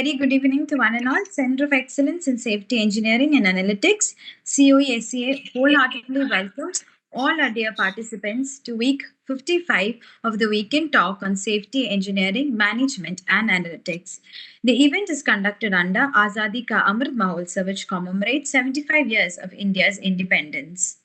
very good evening to one and all. Center of Excellence in Safety Engineering and Analytics, CoE-SEA, wholeheartedly welcomes all our dear participants to week 55 of the weekend talk on safety engineering, management, and analytics. The event is conducted under Azadi Ka Amrit Mahotsav, which commemorates 75 years of India's independence.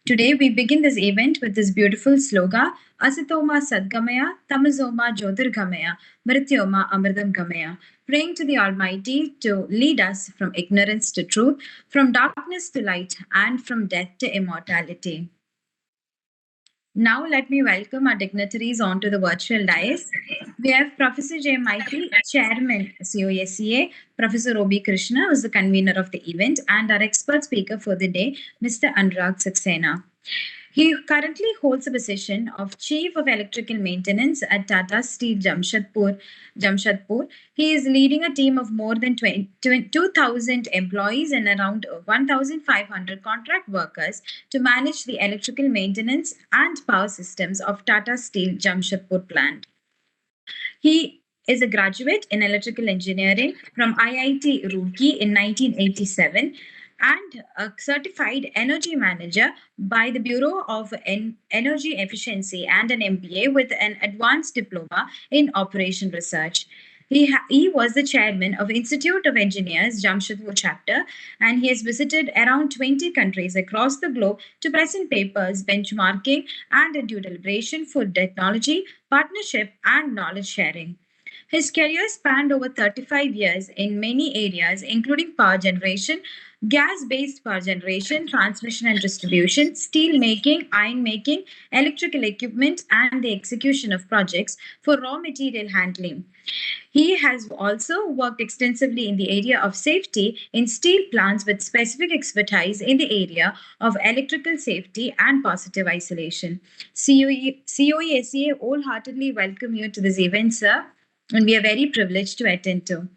Today, we begin this event with this beautiful slogan, Asitoma Sadgamaya, Tamasoma Jyotirgamaya, Mrityoma Amridam Gamaya, praying to the Almighty to lead us from ignorance to truth, from darkness to light, and from death to immortality. Now, let me welcome our dignitaries onto the virtual dais. We have Professor J. Maiti, Chairman, CoE-SEA, Professor O.B. Krishna, who is the convener of the event, and our expert speaker for the day, Mr. Anurag Saxena. He currently holds the position of Chief of Electrical Maintenance at Tata Steel Jamshedpur. He is leading a team of more than 2,000 employees and around 1,500 contract workers to manage the electrical maintenance and power systems of Tata Steel Jamshedpur plant. He is a graduate in electrical engineering from IIT Roorkee in 1987 and a certified energy manager by the Bureau of Energy Efficiency and an MBA with an advanced diploma in operation research. He was the chairman of Institute of Engineers Jamshedpur chapter, and he has visited around 20 countries across the globe to present papers, benchmarking, and due deliberation for technology, partnership, and knowledge sharing. His career spanned over 35 years in many areas, including power generation, gas-based power generation, transmission and distribution, steel making, iron making, electrical equipment, and the execution of projects for raw material handling. He has also worked extensively in the area of safety in steel plants with specific expertise in the area of electrical safety and positive isolation. CoE-SEA wholeheartedly welcome you to this event, sir, and we are very privileged to attend to.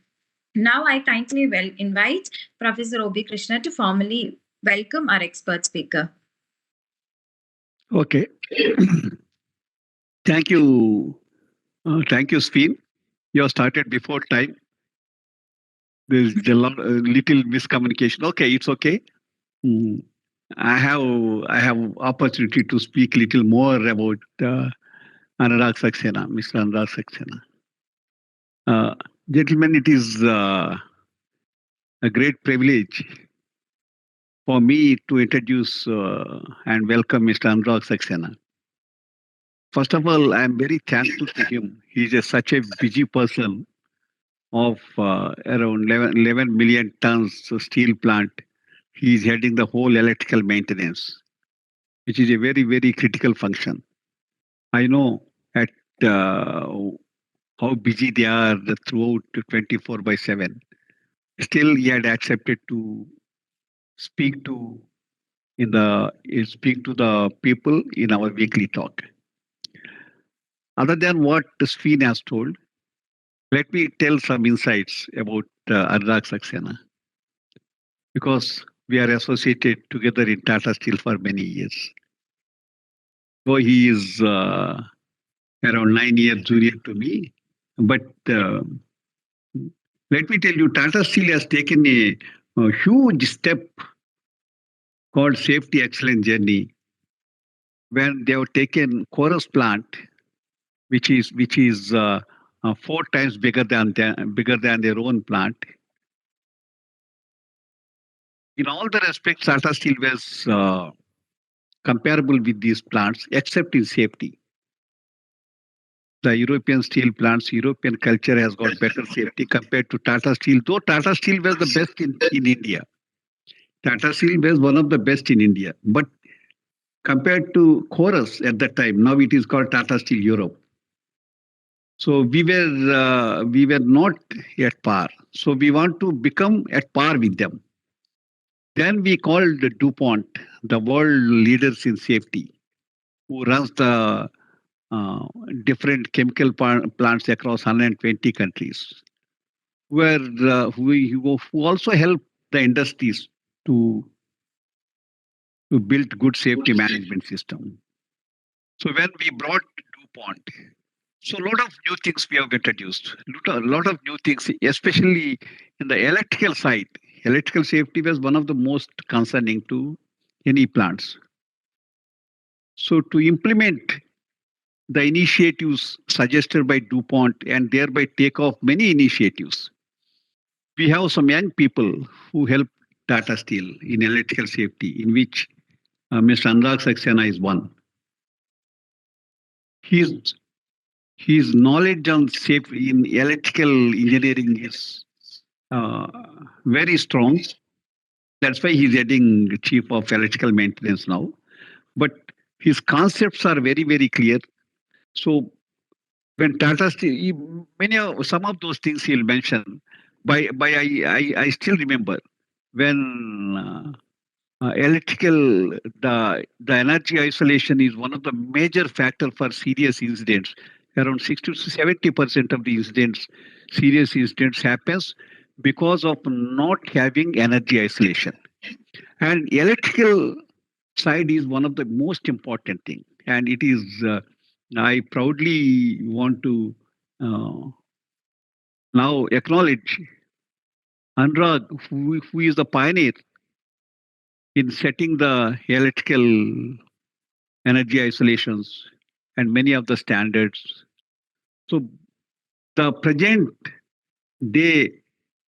Now, I kindly invite Professor O.B. Krishna to formally welcome our expert speaker. Okay. Thank you. Thank you, Sven. You have started before time. There's a little miscommunication. Okay, it's okay. I have opportunity to speak a little more about Anurag Saxena, Mr. Anurag Saxena. Gentlemen, it is a great privilege for me to introduce and welcome Mr. Anurag Saxena. First of all, I am very thankful to him. He is such a busy person of around 11 million tons steel plant. He is heading the whole electrical maintenance, which is a very, very critical function. I know at how busy they are throughout 24/7. Still, he had accepted to speak to the people in our weekly talk. Other than what Sven has told, let me tell some insights about Anurag Saxena, because we are associated together in Tata Steel for many years. So he is around 9 years junior to me. But let me tell you, Tata Steel has taken a huge step called Safety Excellence Journey when they have taken Chorus plant, which is 4 times bigger than their own plant. In all the respects, Tata Steel was comparable with these plants, except in safety. The European steel plants, European culture has got better safety compared to Tata Steel, though Tata Steel was the best in India. Tata Steel was one of the best in India. But compared to Chorus at that time, now it is called Tata Steel Europe. So we were not at par. So we want to become at par with them. Then we called DuPont, the world leaders in safety, who runs the different chemical plants across 120 countries, who also help the industries to build good safety management system. So when we brought DuPont, So a lot of new things we have introduced. Lot of new things, especially in the electrical side. Electrical safety was one of the most concerning to any plants. So to implement the initiatives suggested by DuPont and thereby take off many initiatives, we have some young people who help Tata Steel in electrical safety, in which Mr. Anurag Saxena is one. His his knowledge on safety in electrical engineering is uh, very strong. That's why he's heading chief of electrical maintenance now. But his concepts are very, very clear. So when Tata Steel, many of some of those things he'll mention. By I still remember when electrical the energy isolation is one of the major factor for serious incidents. Around 60 to 70% of the incidents, serious incidents happens because of not having energy isolation. And electrical side is one of the most important thing, and it is. I proudly want to uh, now acknowledge Anurag, who is the pioneer in setting the electrical energy isolations and many of the standards. So the present day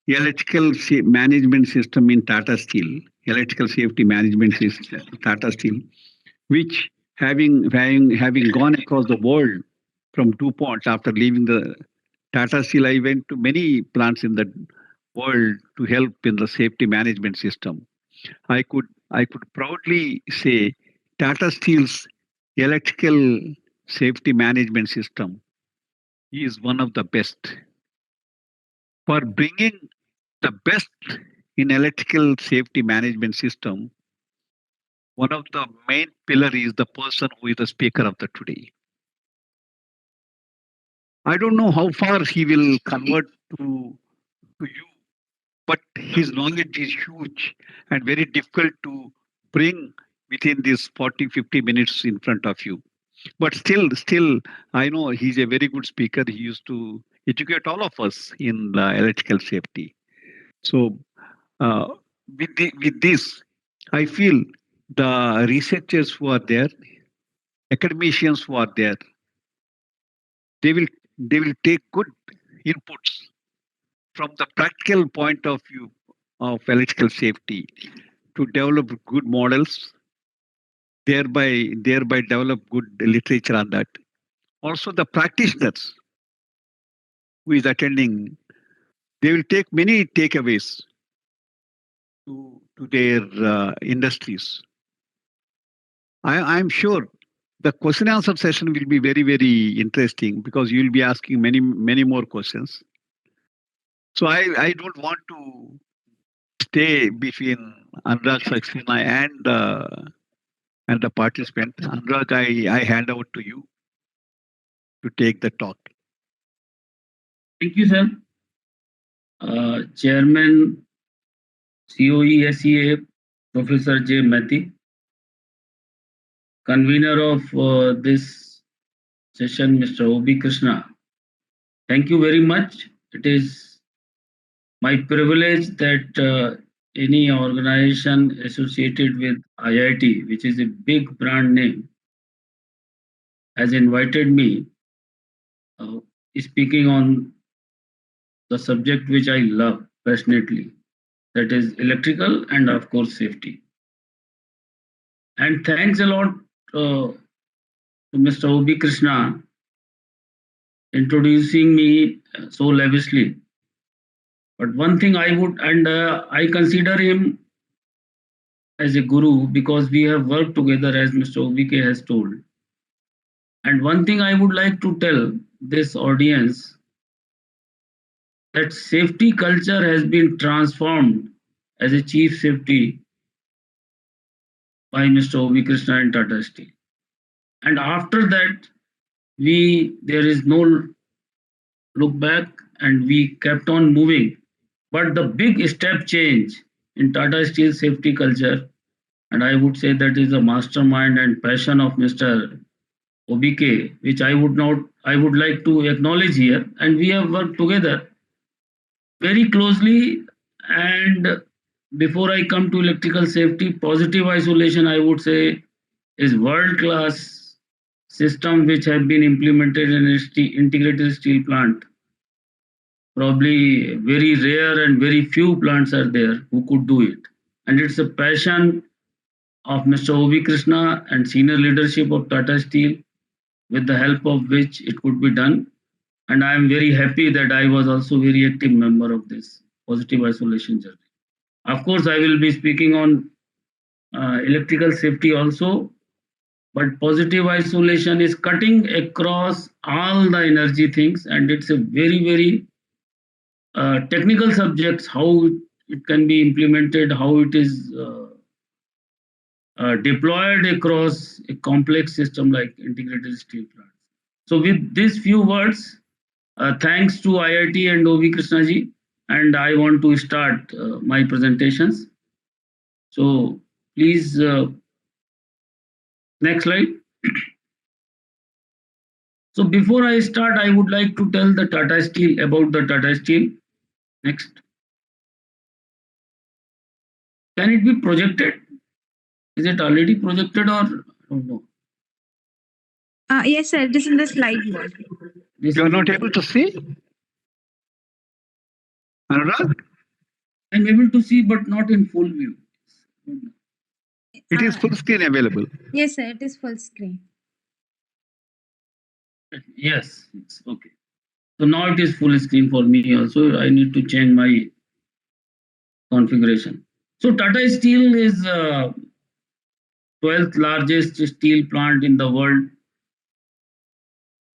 electrical management system in Tata Steel, electrical safety management system, Tata Steel, which having gone across the world from DuPont after leaving the Tata Steel, I went to many plants in the world to help in the safety management system. I could proudly say Tata Steel's electrical safety management system is one of the best for bringing the best in electrical safety management system. One of the main pillar is the person who is the speaker of the today. I don't know how far he will convert to you, but his knowledge is huge and very difficult to bring within these 40, 50 minutes in front of you. But still, I know he's a very good speaker. He used to educate all of us in electrical safety. So uh, with this, I feel the researchers who are there, academicians who are there, they will they will take good inputs from the practical point of view of electrical safety to develop good models, thereby develop good literature on that. Also, the practitioners who is attending, they will take many takeaways to their industries. I'm sure the question answer session will be very, very interesting because you will be asking many more questions. So I don't want to stay between Anurag Saxena and the participant. Anurag, I hand over to you to take the talk. Thank you, sir. Chairman CoE-SEA, Professor J. Mehti, convener of this session, Mr. O.B. Krishna. Thank you very much. It is my privilege that any organization associated with IIT, which is a big brand name, has invited me uh, speaking on the subject which I love passionately, that is electrical and of course safety. And thanks a lot to Mr. O.B. Krishna introducing me so lavishly. But one thing I would, and I consider him as a guru because we have worked together, as Mr. OBK has told. And one thing I would like to tell this audience, that safety culture has been transformed as a chief safety by Mr. O.B. Krishna and Tata Steel. And after that, there is no look back, and we kept on moving. But the big step change in Tata Steel safety culture, and I would say that is the mastermind and passion of Mr. OBK, which I would like to acknowledge here, and we have worked together very closely. And before I come to electrical safety, positive isolation, I would say, is world class system which have been implemented in a integrated steel plant. Probably very rare and very few plants are there who could do it. And it's a passion of Mr. O.V. Krishna and senior leadership of Tata Steel, with the help of which it could be done. And I am very happy that I was also very active member of this positive isolation journey. Of course, I will be speaking on electrical safety also, but positive isolation is cutting across all the energy things, and it's a very technical subjects, how it can be implemented, how it is deployed across a complex system like integrated steel plant. So with these few words, thanks to IIT and OV Krishnaji, and I want to start my presentations. So please, next slide. So before I start, I would like to tell the Tata Steel about the Tata Steel. Next. Can it be projected? Is it already projected, or I don't know? Yes, sir. It is in the slide board. You are not able to see? Anurag? I'm able to see, but not in full view. It is full screen available. Yes, sir. It is full screen. Yes, it's okay. So now it is full screen for me also. I need to change my configuration. So Tata Steel is 12th largest steel plant in the world,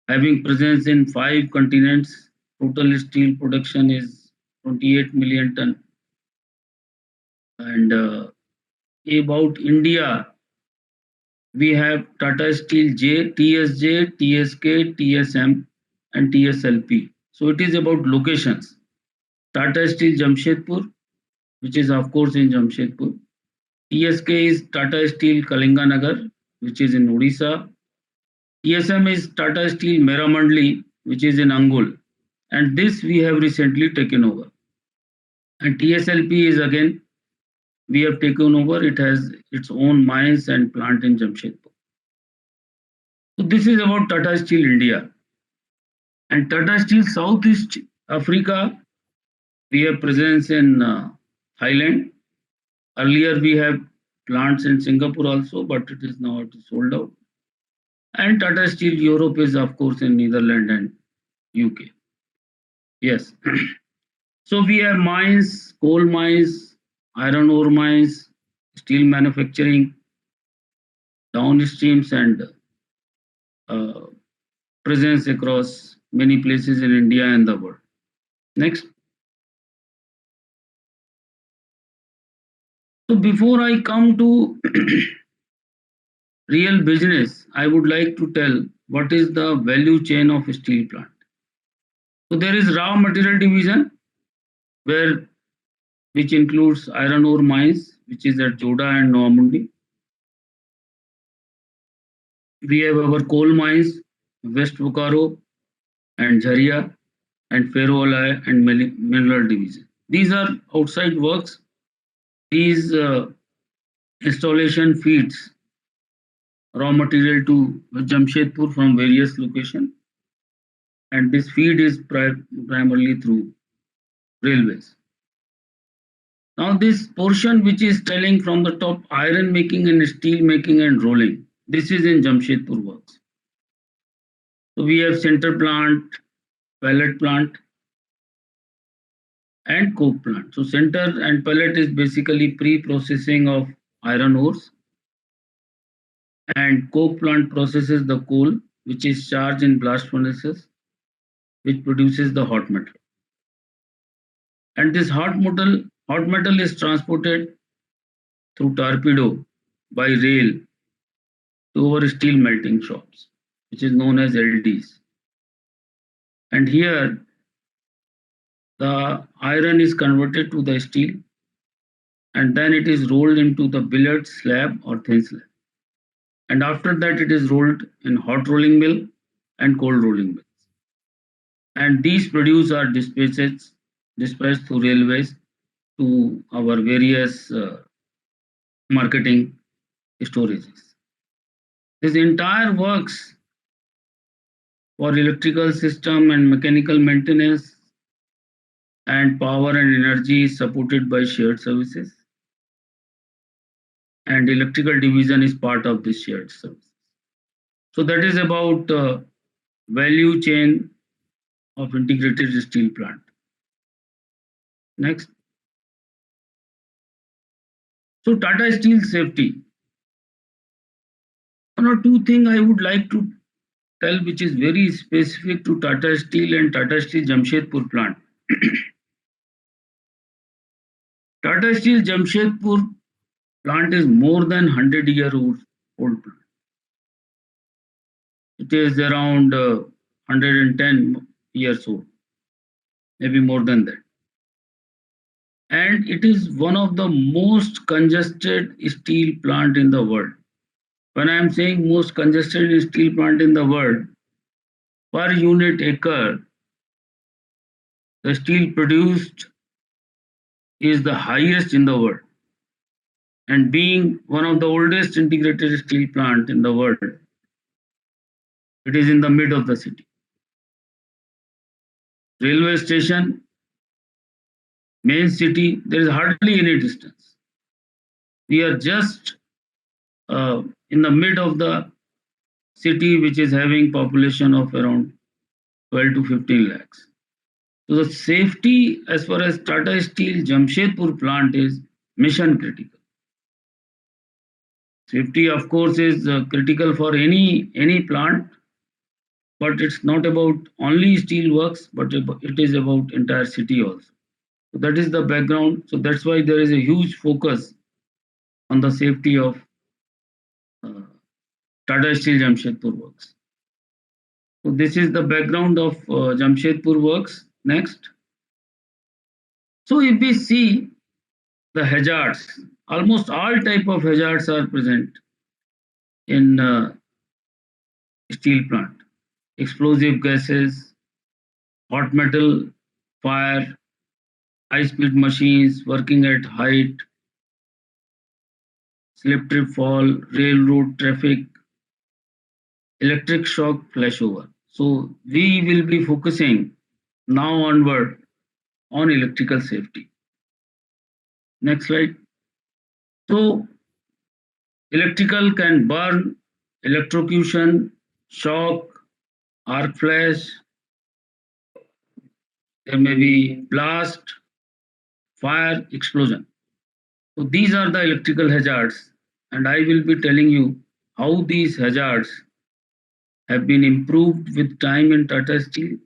having presence in 5 continents. Total steel production is 28 million ton. And about India, we have Tata Steel J, TSJ, TSK, TSM, and TSLP. So it is about locations. Tata Steel Jamshedpur, which is of course in Jamshedpur. TSK is Tata Steel Kalinganagar, which is in Odisha. TSM is Tata Steel Meramandli, which is in Angul. And this we have recently taken over. And TSLP is again, we have taken over. It has its own mines and plant in Jamshedpur. So this is about Tata Steel India. And Tata Steel Southeast Africa, we have presence in Thailand. Earlier we have plants in Singapore also, but it is now sold out. And Tata Steel Europe is of course in Netherlands and UK. Yes. So we have mines, coal mines, iron ore mines, steel manufacturing, downstreams, and uh, presence across many places in India and the world. Next. So before I come to real business, I would like to tell what is the value chain of a steel plant. So there is raw material division, where which includes iron ore mines, which is at Joda and Noamundi. We have our coal mines, West Bokaro and Jharia, and ferroalloy and mineral division. These are outside works. These installation feeds raw material to Jamshedpur from various locations, and this feed is primarily through railways. Now this portion which is telling from the top, iron making and steel making and rolling, this is in Jamshedpur works. So we have center plant, pellet plant, and coke plant. So center and pellet is basically pre-processing of iron ores, and coke plant processes the coal, which is charged in blast furnaces, which produces the hot metal. And this hot metal is transported through torpedo by rail to our steel melting shops, which is known as LDs. And here the iron is converted to the steel, and then it is rolled into the billet slab or thin slab. and after that it is rolled in hot rolling mill and cold rolling mills. And these produce are dispatched through railways to our various marketing storages. This entire works for electrical system and mechanical maintenance and power and energy is supported by shared services, and electrical division is part of this shared service. So that is about value chain of integrated steel plant. Next. So Tata Steel safety. One or two things I would like to tell which is very specific to Tata Steel and Tata Steel Jamshedpur plant. Tata Steel Jamshedpur plant is more than 100-year-old plant. It is around 110 years old, maybe more than that. And it is one of the most congested steel plant in the world. When I am saying most congested steel plant in the world, per unit acre, the steel produced is the highest in the world. And being one of the oldest integrated steel plant in the world, it is in the mid of the city. Railway station, main city, there is hardly any distance. We are just in the mid of the city, which is having population of around 12 to 15 lakhs. So the safety as far as Tata Steel Jamshedpur plant is mission critical. Safety, of course, is critical for any plant, but it's not about only steel works, but it is about entire city also. So that is the background. So that's why there is a huge focus on the safety of uh, Tata Steel Jamshedpur works. So this is the background of Jamshedpur works. Next. So if we see the hazards, almost all type of hazards are present in steel plant. Explosive gases, hot metal, fire, high-speed machines working at height, slip trip fall, railroad traffic, electric shock flashover. So we will be focusing now onward on electrical safety. Next slide. So electrical can burn, electrocution, shock, arc flash, there may be blast, fire, explosion. So these are the electrical hazards, and I will be telling you how these hazards have been improved with time in Tata Steel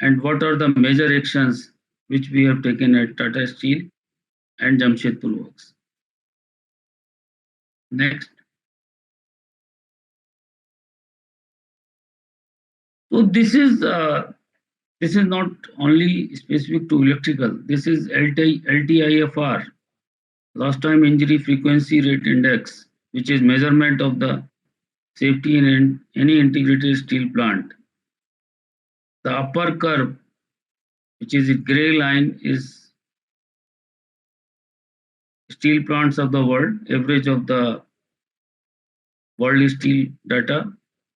and what are the major actions which we have taken at Tata Steel and Jamshedpur Works. Next. So this is not only specific to electrical. This is LTIFR, lost time injury frequency rate index, which is measurement of the safety in any integrated steel plant. The upper curve, which is a gray line, is steel plants of the world, average of the world steel data,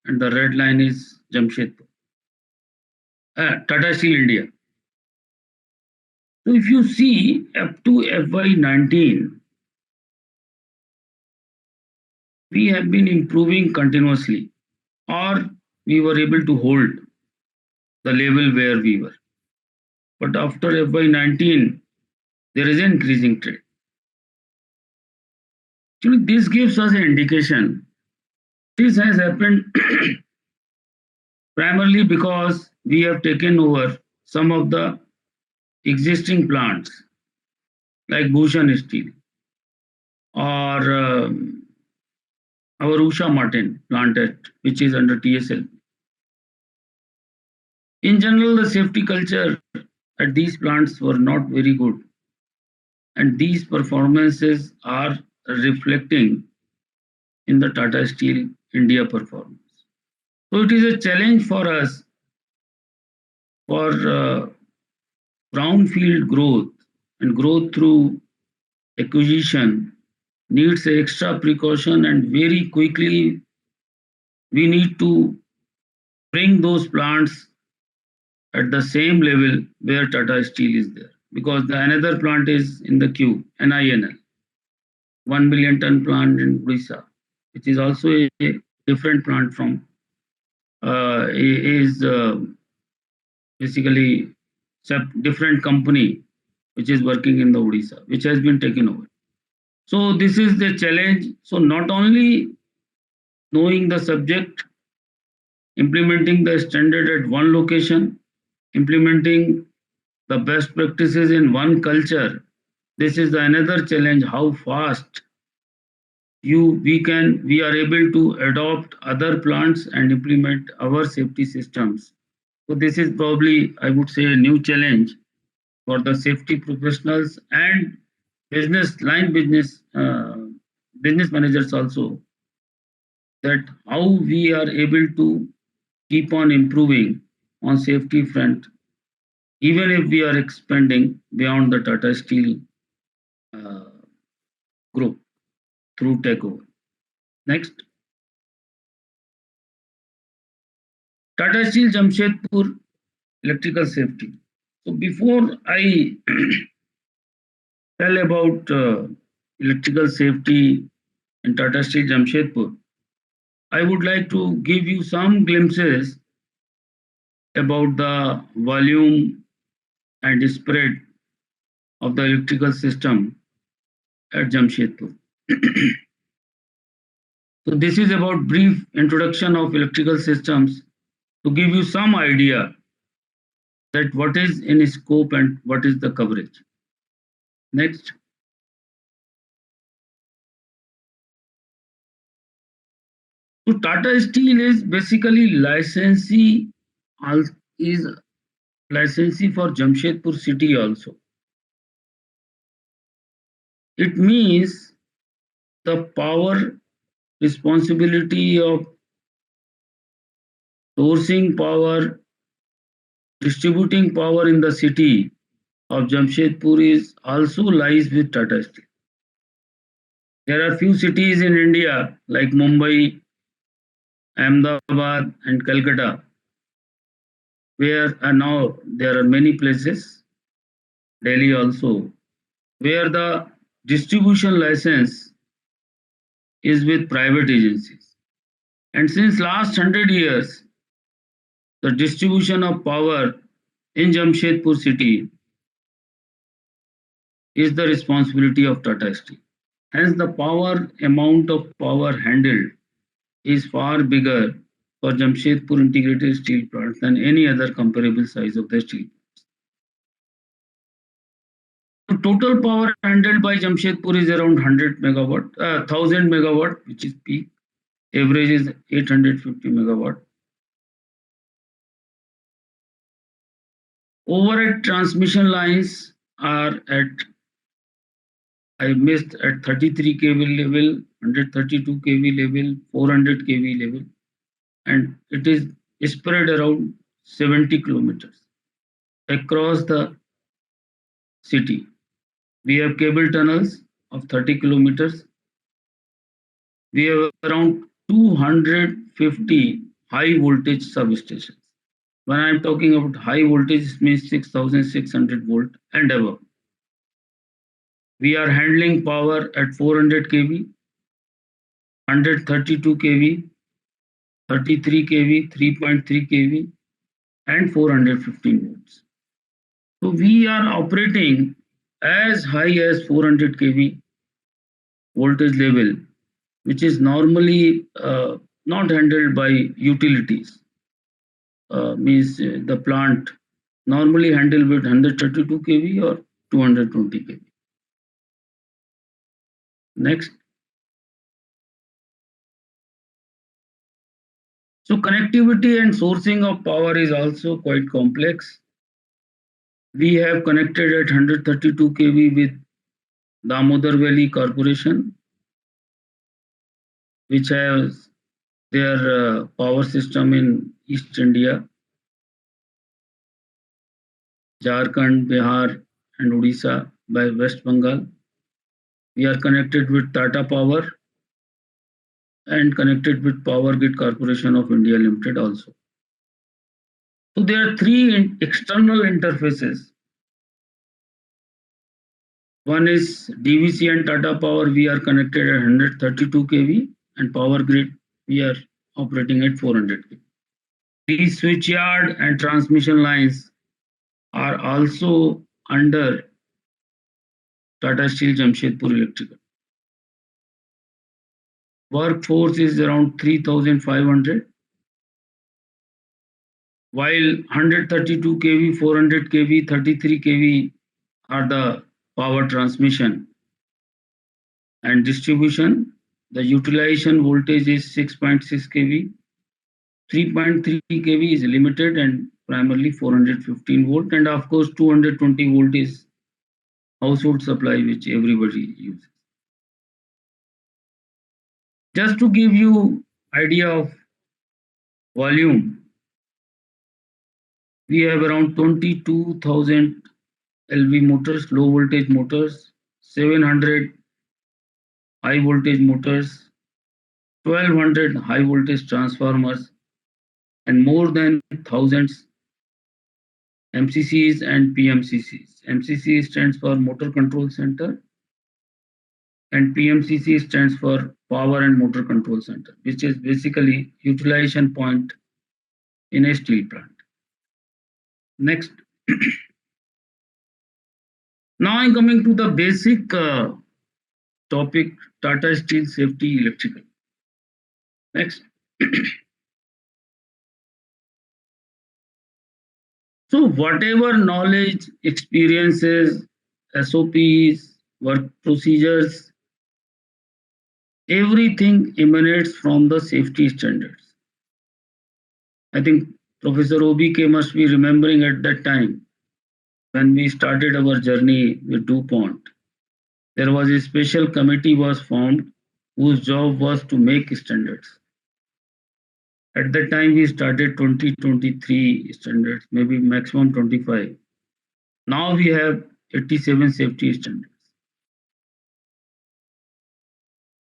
and the red line is Jamshedpur, Tata Steel India. So if you see up to FY19, we have been improving continuously, or we were able to hold the level where we were. But after FY19, there is an increasing trend. Actually, this gives us an indication. This has happened primarily because we have taken over some of the existing plants like Bhushan Steel or our Usha Martin plant which is under TSL. In general, the safety culture at these plants were not very good, and these performances are reflecting in the Tata Steel India performance. So it is a challenge for us for brownfield growth, and growth through acquisition needs extra precaution, and very quickly we need to bring those plants at the same level where Tata Steel is there, because the another plant is in the queue, NINL, 1 million ton plant in Odisha, which is also a different plant from is basically different company which is working in the Odisha, which has been taken over. So this is the challenge. So not only knowing the subject, implementing the standard at one location, implementing the best practices in one culture. This is another challenge, how fast we are able to adopt other plants and implement our safety systems. So this is probably, I would say, a new challenge for the safety professionals and business managers also, that how we are able to keep on improving on safety front, even if we are expanding beyond the Tata Steel uh, group through takeover. Next, Tata Steel Jamshedpur electrical safety. So before I tell about electrical safety in Tata Steel Jamshedpur, I would like to give you some glimpses about the volume and spread of the electrical system at Jamshedpur. So this is about brief introduction of electrical systems to give you some idea that what is in scope and what is the coverage. Next. So Tata Steel is basically is licensee for Jamshedpur city also. It means the power responsibility of sourcing power, distributing power in the city of Jamshedpur is also lies with Tata Steel. There are few cities in India like Mumbai, Ahmedabad, and Calcutta, where now there are many places, Delhi also, where the distribution license is with private agencies. And since last 100 years, the distribution of power in Jamshedpur city is the responsibility of Tata Steel. Hence, the power amount of power handled is far bigger for Jamshedpur integrated steel plant than any other comparable size of the steel. So total power handled by Jamshedpur is around 100 megawatt, 1000 megawatt, which is peak. Average is 850 megawatt. Overhead transmission lines are at, I missed, at 33 kV level, 132 kV level, 400 kV level, and it is spread around 70 kilometers across the city. We have cable tunnels of 30 kilometers. We have around 250 high voltage substations. When I'm talking about high voltage, it means 6600 volt and above. We are handling power at 400 kV, 132 kV, 33 kV, 3.3 kV, and 415 volts. So we are operating as high as 400 kV voltage level, which is normally not handled by utilities. Means the plant normally handled with 132 kV or 220 kV. Next. So connectivity and sourcing of power is also quite complex. We have connected at 132 kV with Damodar Valley Corporation, which has their power system in East India, Jharkhand, Bihar, and Odisha by West Bengal. We are connected with Tata Power and connected with Power Grid Corporation of India Limited also. So there are three external interfaces. One is DVC and Tata Power. We are connected at 132 kV, and Power Grid we are operating at 400 kV. These switchyard and transmission lines are also under Tata Steel Jamshedpur Electrical. Workforce is around 3,500, while 132 kV, 400 kV, 33 kV are the power transmission and distribution. The utilization voltage is 6.6 kV. 3.3 kV is limited and primarily 415 volt, and of course 220 volt is household supply which everybody uses. Just to give you idea of volume, we have around 22,000 LV motors, low voltage motors, 700 high voltage motors, 1200 high voltage transformers, and more than thousands MCCs and PMCCs. MCC stands for Motor Control Center, and PMCC stands for Power and Motor Control Center, which is basically utilization point in a steel plant. Next. Now I'm coming to the basic topic, Tata Steel Safety Electrical. Next. So whatever knowledge, experiences, SOPs, work procedures, everything emanates from the safety standards. I think Professor OBK must be remembering at that time when we started our journey with DuPont. There was a special committee was formed whose job was to make standards. At that time, we started 2023 standards, maybe maximum 25. Now we have 87 safety standards.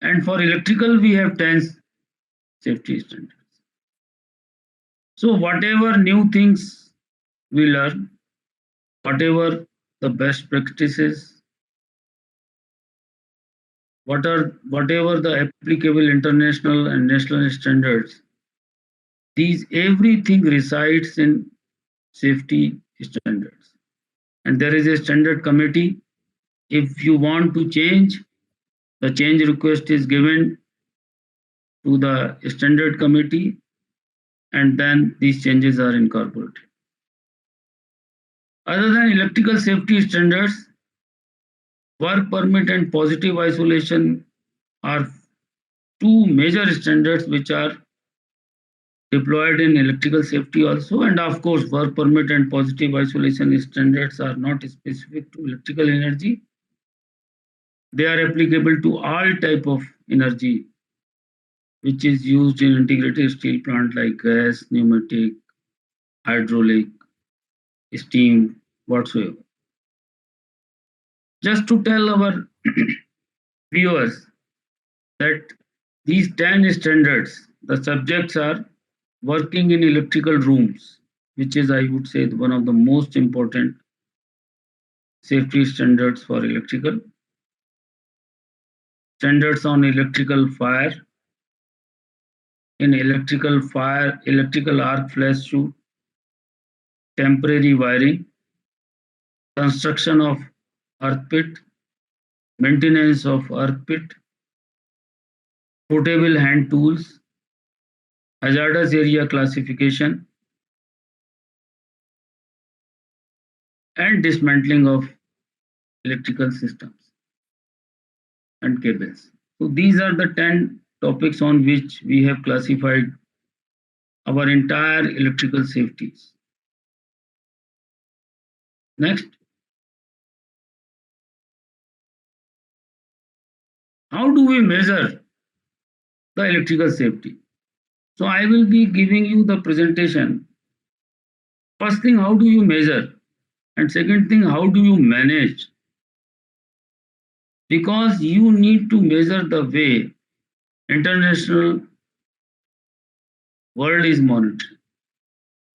And for electrical, we have 10 safety standards. So whatever new things we learn, whatever the best practices, whatever the applicable international and national standards, these everything resides in safety standards. And there is a standard committee. If you want to change, the change request is given to the standard committee, and then these changes are incorporated. Other than electrical safety standards, work permit and positive isolation are two major standards which are deployed in electrical safety also. And of course, work permit and positive isolation standards are not specific to electrical energy. They are applicable to all type of energy which is used in integrated steel plant like gas, pneumatic, hydraulic, steam, whatsoever. Just to tell our viewers that these 10 standards, the subjects are working in electrical rooms, which is, I would say, one of the most important safety standards for electrical. Standards on electrical fire. In electrical fire, electrical arc flash shoot, temporary wiring, construction of earth pit, maintenance of earth pit, portable hand tools, hazardous area classification, and dismantling of electrical systems and cables. So these are the 10 topics on which we have classified our entire electrical safeties. Next. How do we measure the electrical safety? So I will be giving you the presentation. First thing, how do you measure? And second thing, how do you manage? Because you need to measure the way international world is monitoring.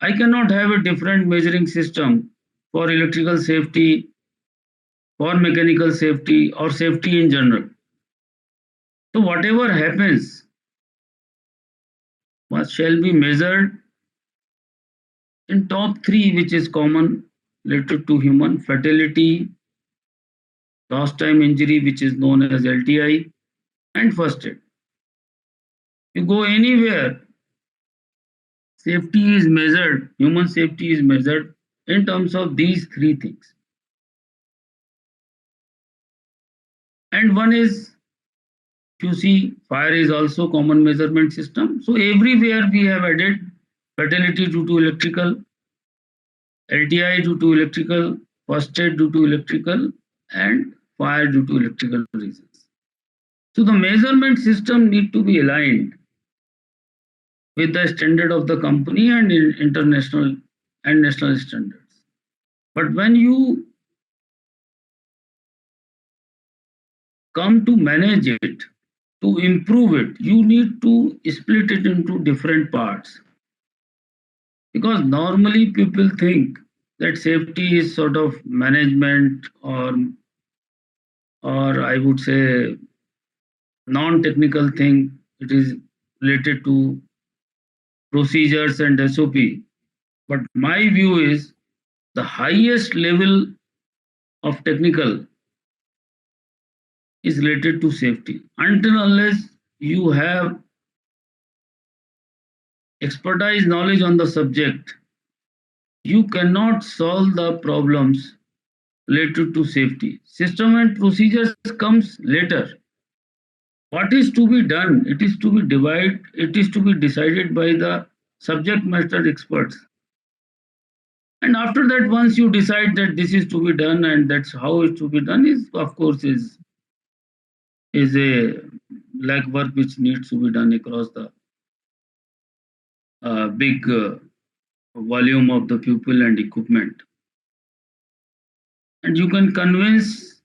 I cannot have a different measuring system for electrical safety, for mechanical safety, or safety in general. So whatever happens must shall be measured in top three, which is common related to human fatality, lost time injury, which is known as LTI, and first aid. You go anywhere, safety is measured, human safety is measured in terms of these three things. And one is, you see, fire is also common measurement system. So everywhere we have added fatality due to electrical, LTI due to electrical, first aid due to electrical, and fire due to electrical reasons. So the measurement system need to be aligned with the standard of the company and international and national standards. But when you come to manage it, to improve it, you need to split it into different parts. Because normally people think that safety is sort of management, or I would say non-technical thing. It is related to procedures and SOP. But my view is the highest level of technical is related to safety. Until unless you have expertise knowledge on the subject, you cannot solve the problems related to safety. System and procedures comes later. What is to be done? It is to be divided. It is to be decided by the subject matter experts. And after that, once you decide that this is to be done and that's how it to be done, is of course is a legwork which needs to be done across the big volume of the people and equipment. And you can convince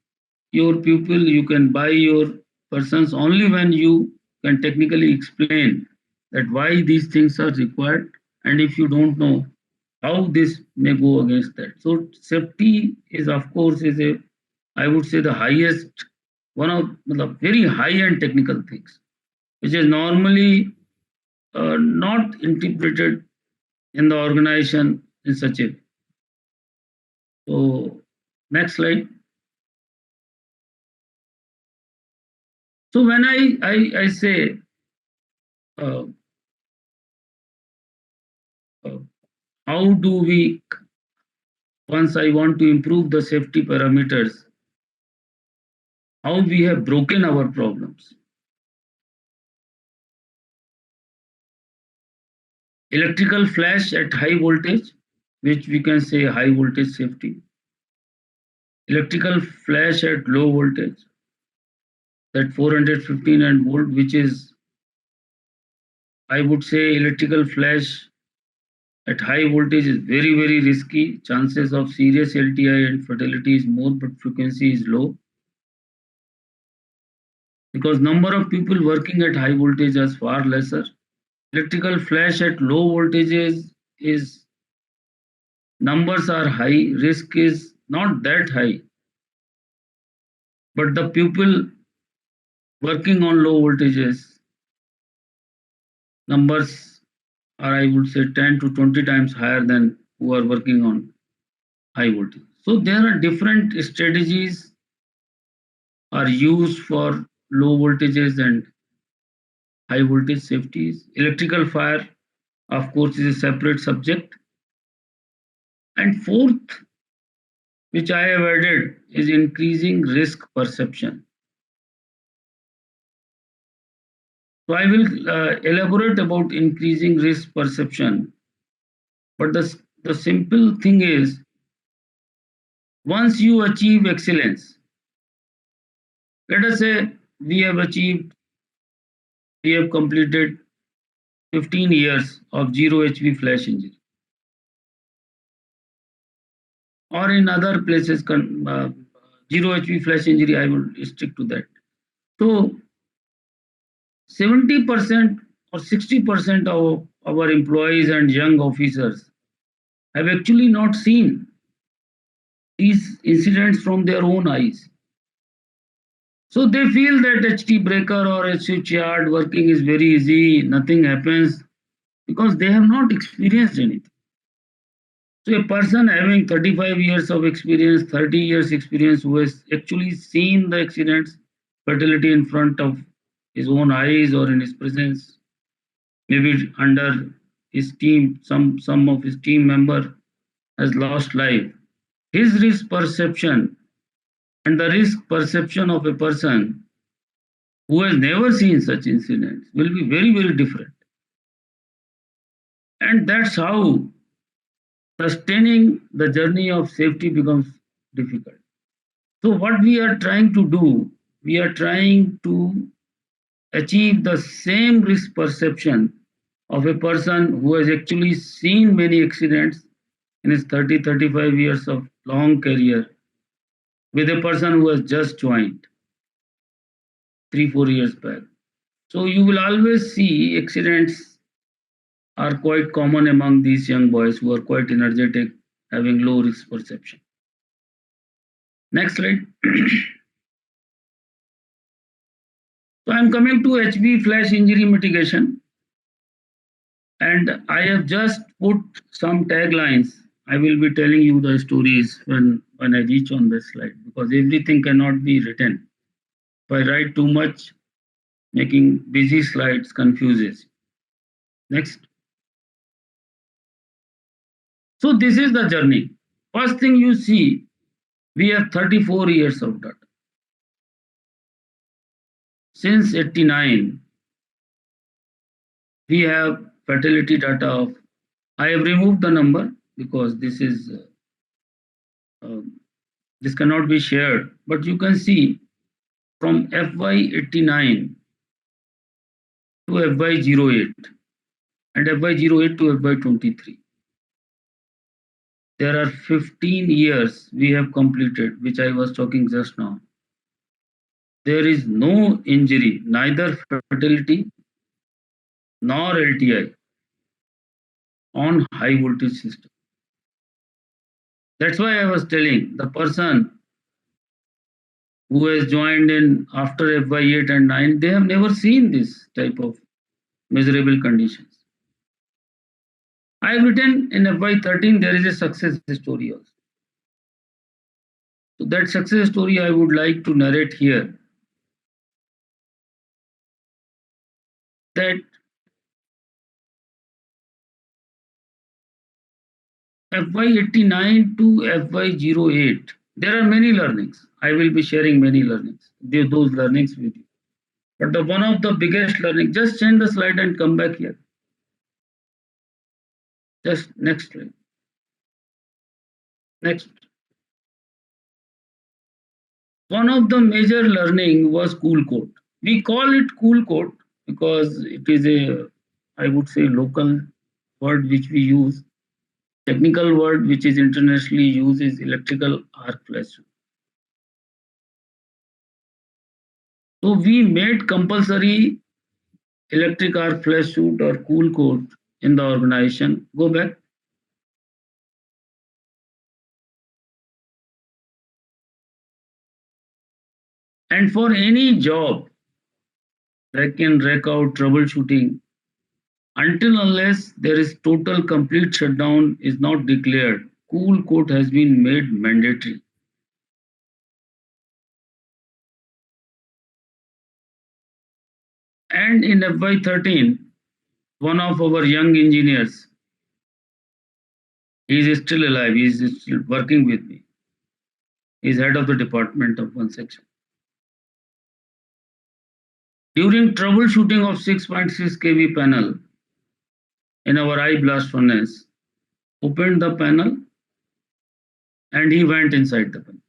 your people, you can buy your persons only when you can technically explain that why these things are required, and if you don't know how this may go against that. So safety is of course is a, I would say, the highest, one of the very high end technical things, which is normally not interpreted in the organization in such a way. So next slide. So when I say uh, uh, how do we, once I want to improve the safety parameters, how we have broken our problems. Electrical flash at high voltage, which we can say high voltage safety. Electrical flash at low voltage, that 415 and volt, which is, I would say, electrical flash at high voltage is very, very risky. Chances of serious LTI and fatality is more, but frequency is low. Because number of people working at high voltage is far lesser. Electrical flash at low voltages is, numbers are high, risk is not that high. But the people working on low voltages, numbers are, I would say, 10 to 20 times higher than who are working on high voltage. So there are different strategies are used for low voltages and high voltage safeties. Electrical fire, of course, is a separate subject. And fourth, which I have added, is increasing risk perception. So I will elaborate about increasing risk perception. But the simple thing is, once you achieve excellence, let us say we have achieved, we have completed 15 years of zero HV flash injury. Or in other places, zero HV flash injury, I will stick to that. So 70% or 60% of our employees and young officers have actually not seen these incidents from their own eyes. So they feel that HT breaker or a switch yard working is very easy, nothing happens because they have not experienced anything. So a person having 35 years of experience, 30 years experience, who has actually seen the accidents, fatality in front of his own eyes or in his presence, maybe under his team, some of his team member has lost life. His risk perception and the risk perception of a person who has never seen such incidents will be very, very different. And that's how sustaining the journey of safety becomes difficult. So, what we are trying to do, we are trying to achieve the same risk perception of a person who has actually seen many accidents in his 30-35 years of long career with a person who has just joined 3-4 years back. So, you will always see accidents are quite common among these young boys who are quite energetic, having low risk perception. Next slide. So I'm coming to HV flash injury mitigation, and I have just put some taglines. I will be telling you the stories when I reach on this slide because everything cannot be written. If I write too much, making busy slides confuses. Next. So this is the journey. First thing you see, we have 34 years of data. Since 89, we have fatality data of, I have removed the number because uh, this cannot be shared, but you can see from FY89 to FY08 and FY08 to FY23. There are 15 years we have completed, which I was talking just now. There is no injury, neither fatality nor LTI on high voltage system. That's why I was telling the person who has joined in after FY8 and 9, they have never seen this type of miserable conditions. I have written in FY13 there is a success story also. So that success story I would like to narrate here. That FY89 to FY08, there are many learnings. I will be sharing many learnings, those learnings with you. But the one of the biggest learning, just change the slide and come back here. Just next slide. Next. One of the major learning was cool code. We call it cool code because it is a, I would say, local word which we use. Technical word which is internationally used is electrical arc flash. So we made compulsory electric arc flash suit or cool code in the organization. Go back. And for any job, rack in, rack out, troubleshooting, until unless there is total complete shutdown is not declared, cool code has been made mandatory. And in FY13, one of our young engineers, he is still alive, he is still working with me. He is head of the department of one section. During troubleshooting of 6.6 kV panel in our eye blast furnace, opened the panel and he went inside the panel.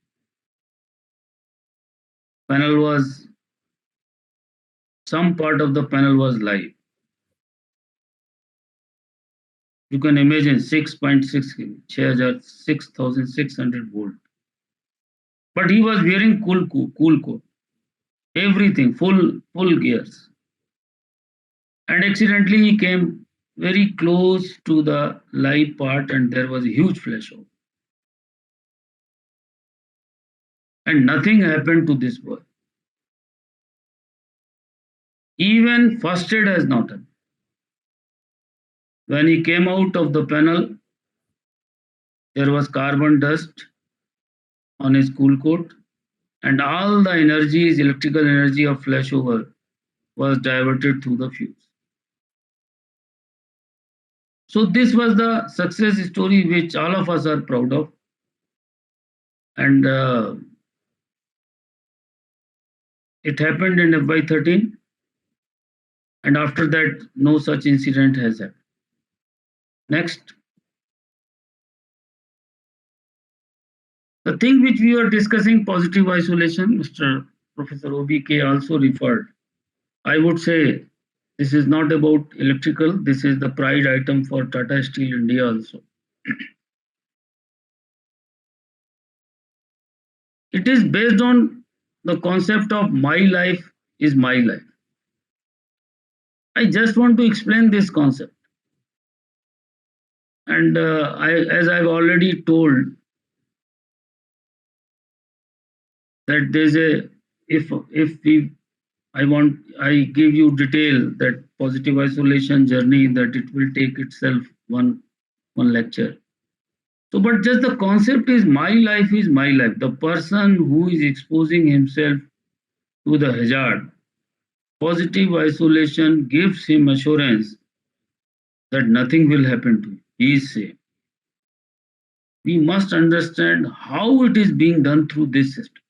Panel was, some part of the panel was live. You can imagine 6.6 kV, 6,600 volt. But he was wearing cool coat, everything full gears, and accidentally he came very close to the live part, and there was a huge flash out, and nothing happened to this boy. Even first aid has not happened. When he came out of the panel, there was carbon dust on his cool coat, and all the energies, electrical energy of flashover was diverted through the fuse. So this was the success story which all of us are proud of, and it happened in FY13, and after that, no such incident has happened. Next, the thing which we were discussing, positive isolation, Mr. Professor OBK also referred. I would say this is not about electrical, this is the pride item for Tata Steel India also. It is based on the concept of my life is my life. I just want to explain this concept. And as I've already told, that there's a if we I give you detail that positive isolation journey, that it will take itself one lecture. So, but just the concept is my life is my life. The person who is exposing himself to the hazard, positive isolation gives him assurance that nothing will happen to him. He is safe. We must understand how it is being done through this system.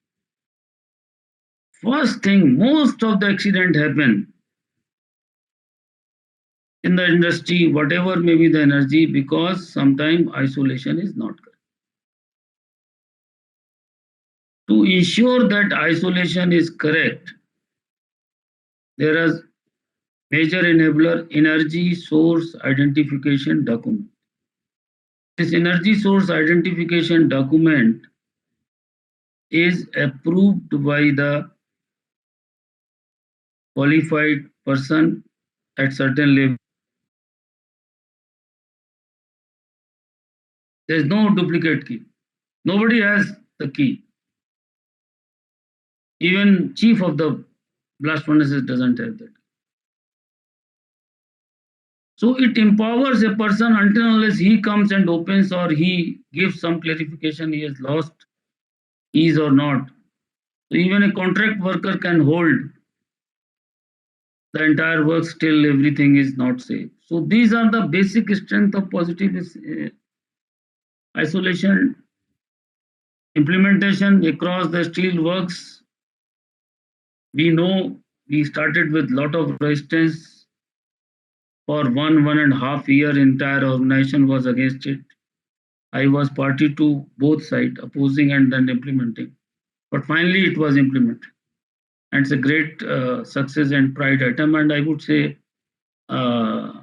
First thing, most of the accident happen in the industry, whatever may be the energy, because sometimes isolation is not correct. To ensure that isolation is correct, there is major enabler energy source identification document. This energy source identification document is approved by the qualified person at certain level. There is no duplicate key. Nobody has the key. Even chief of the blast furnaces doesn't have that. So it empowers a person until unless he comes and opens or he gives some clarification he has lost keys or not. So even a contract worker can hold the entire work, still everything is not safe. So these are the basic strength of positive isolation implementation across the steel works. We know we started with lot of resistance for 1.5 year. Entire organization was against it. I was party to both sides, opposing and then implementing. But finally, it was implemented, and it's a great success and pride item. And I would say, uh,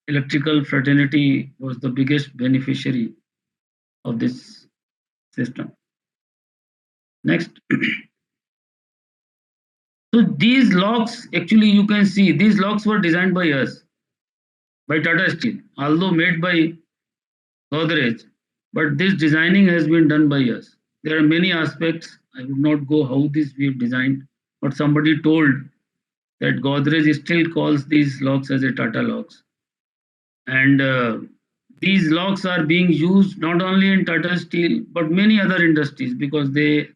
electrical fraternity was the biggest beneficiary of this system. Next, so these locks, actually, you can see these locks were designed by us, by Tata Steel, although made by Godrej, but this designing has been done by us. There are many aspects. I would not go how this we've designed, but somebody told that Godrej still calls these locks as a Tata locks. And these locks are being used not only in Tata Steel, but many other industries because they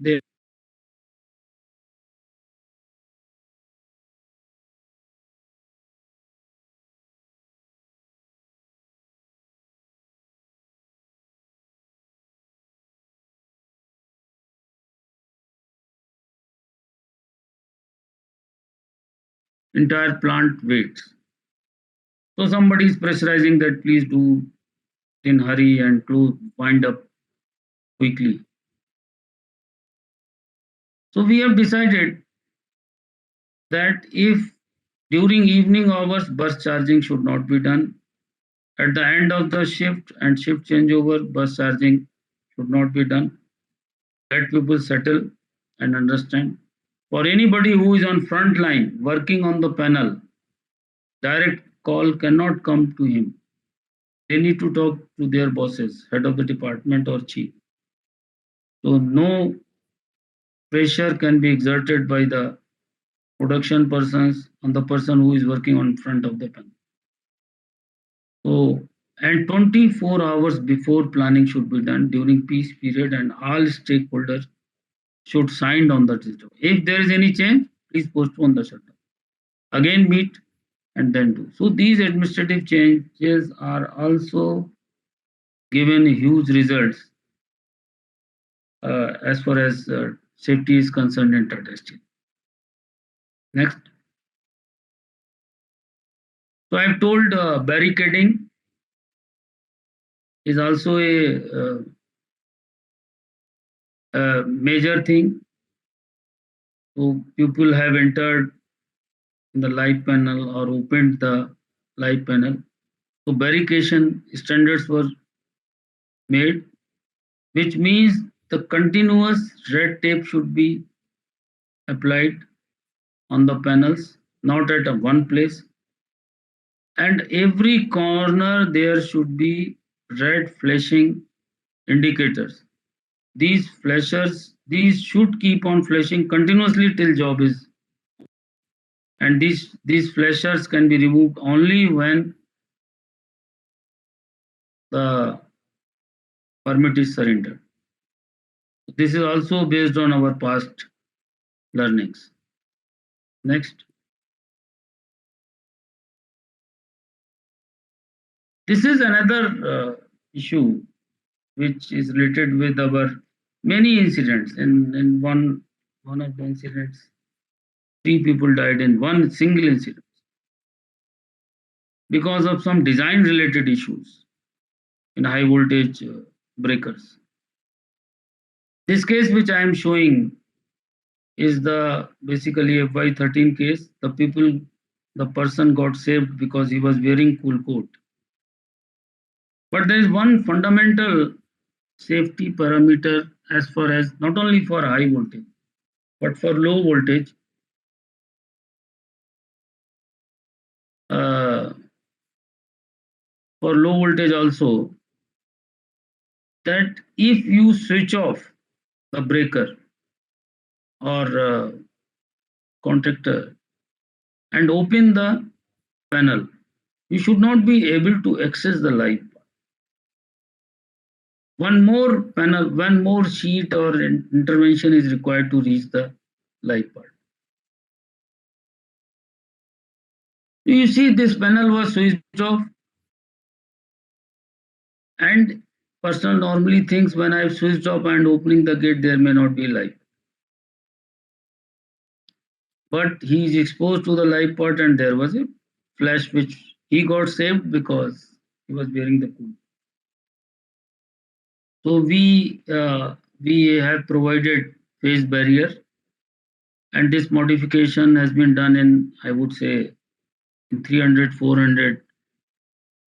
entire plant waits. So somebody is pressurizing that please do in hurry and close, wind up quickly. So we have decided that if during evening hours burst charging should not be done, At the end of the shift and shift changeover, bus charging should not be done. Let people settle and understand. For anybody who is on front line working on the panel, direct call cannot come to him. They need to talk to their bosses, head of the department or chief. So no pressure can be exerted by the production persons on the person who is working on front of the panel. So, and 24 hours before planning should be done during peace period, and all stakeholders should sign on the system. If there is any change, please postpone the shutdown. Again meet and then do. So these administrative changes are also given huge results as far as safety is concerned in Tata Steel. Next. So I've told barricading is also a major thing. So people have entered in the live panel or opened the live panel. So barricading standards were made, which means the continuous red tape should be applied on the panels, not at a one place. And every corner there should be red flashing indicators. These flashers, these should keep on flashing continuously till job is, and these flashers can be removed only when the permit is surrendered. This is also based on our past learnings. Next. This is another issue which is related with our many incidents. In one of the incidents, 3 people died in one single incident because of some design related issues in high voltage breakers. This case which I am showing is the basically FY13 case. The person got saved because he was wearing cool coat. But there is one fundamental safety parameter as far as not only for high voltage, but for low voltage. Uh, for low voltage also, that if you switch off the breaker or contactor and open the panel, you should not be able to access the light. One more panel, one more sheet or intervention is required to reach the light part. You see, this panel was switched off, and person normally thinks when I've switched off and opening the gate, there may not be light. But he is exposed to the light part, and there was a flash which he got saved because he was wearing the cool. So we have provided phase barrier, and this modification has been done in, I would say, in 300, 400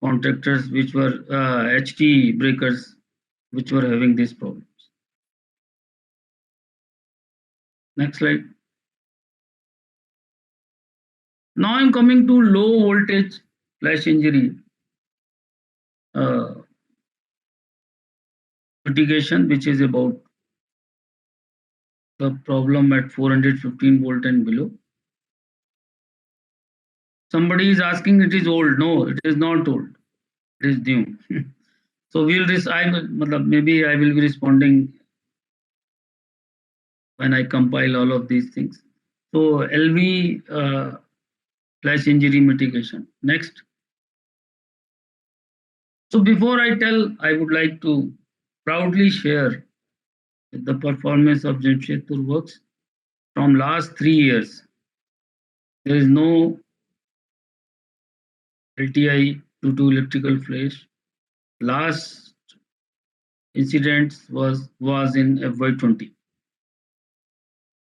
contactors which were HT breakers which were having these problems. Next slide. Now I'm coming to low voltage flash injury mitigation, which is about the problem at 415 volt and below. Somebody is asking it is old. No, it is not old. It is new. So maybe I will be responding when I compile all of these things. So LV flash injury mitigation. Next. So before I tell, I would like to proudly share the performance of Jamshedpur Works from last 3 years. There is no LTI due to electrical flash. Last incident was in FY20.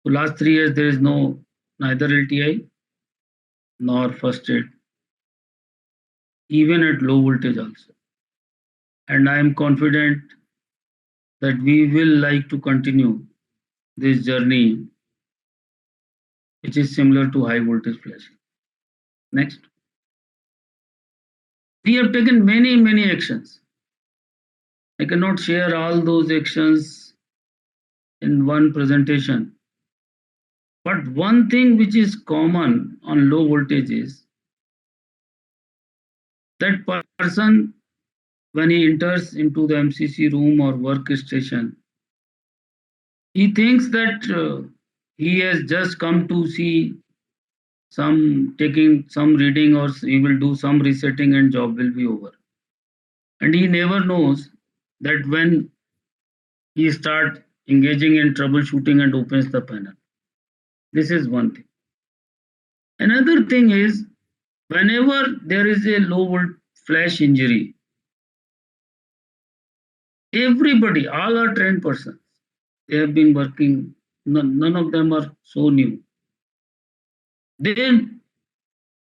So last 3 years there is neither LTI nor first aid even at low voltage also. And I am confident that we will like to continue this journey, which is similar to high voltage flashing. Next. We have taken many actions. I cannot share all those actions in one presentation. But one thing which is common on low voltage is that person, when he enters into the MCC room or workstation, he thinks that he has just come to see some taking some reading, or he will do some resetting and job will be over. And he never knows that when he start engaging in troubleshooting and opens the panel. This is one thing. Another thing is, whenever there is a low volt flash injury, everybody, all are trained persons. They have been working, none of them are so new. Then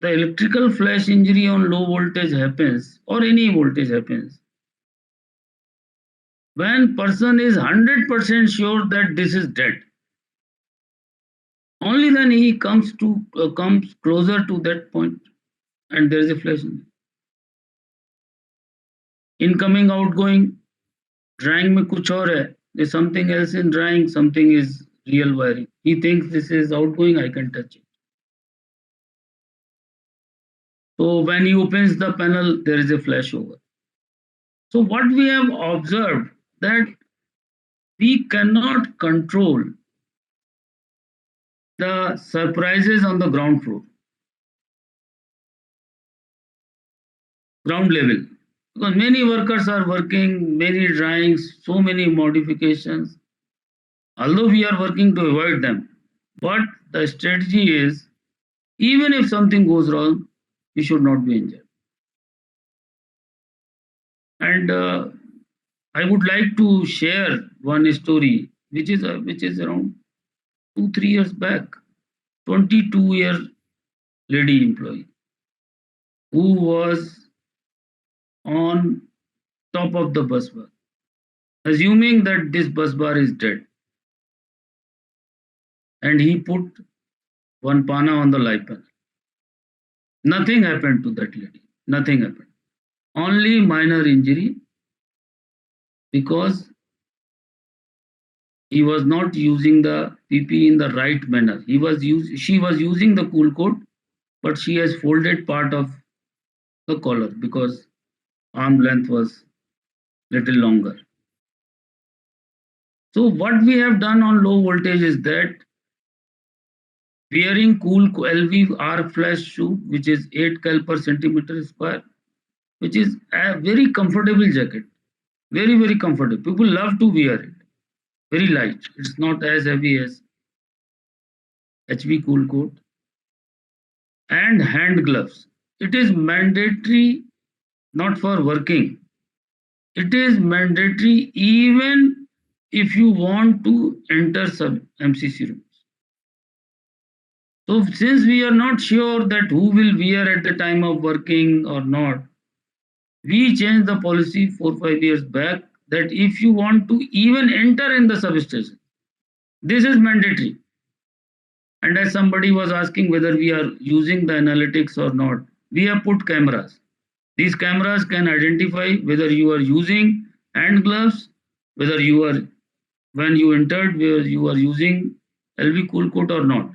the electrical flash injury on low voltage happens, or any voltage happens, when person is 100% sure that this is dead, only then he comes closer to that point, and there is a flash injury. Incoming, outgoing, drawing में कुछ और है, there's something else in drawing, something is real wiring. He thinks this is outgoing, I can touch it. So when he opens the panel, there is a flashover. So what we have observed, that we cannot control the surprises on the ground floor, ground level, because many workers are working, many drawings, so many modifications. Although we are working to avoid them, but the strategy is, even if something goes wrong, we should not be injured. And I would like to share one story, which is around 2-3 years back. 22-year lady employee who was on top of the bus bar, assuming that this bus bar is dead, and he put one pana on the live panel. Nothing happened to that lady. Nothing happened. Only minor injury, because he was not using the PP in the right manner. She was using the cool coat, but she has folded part of the collar because arm length was little longer. So what we have done on low voltage is that wearing cool LV R flash shoe, which is 8 cal per centimeter square, which is a very comfortable jacket, very comfortable. People love to wear it. Very light. It's not as heavy as HV cool coat. And hand gloves. It is mandatory, not for working. It is mandatory even if you want to enter sub MCC rooms. So since we are not sure that who will wear at the time of working or not, we changed the policy 4-5 years back, that if you want to even enter in the substation, this is mandatory. And as somebody was asking whether we are using the analytics or not, we have put cameras. These cameras can identify whether you are using hand gloves, whether you are, when you entered, where you are using LV cool coat or not.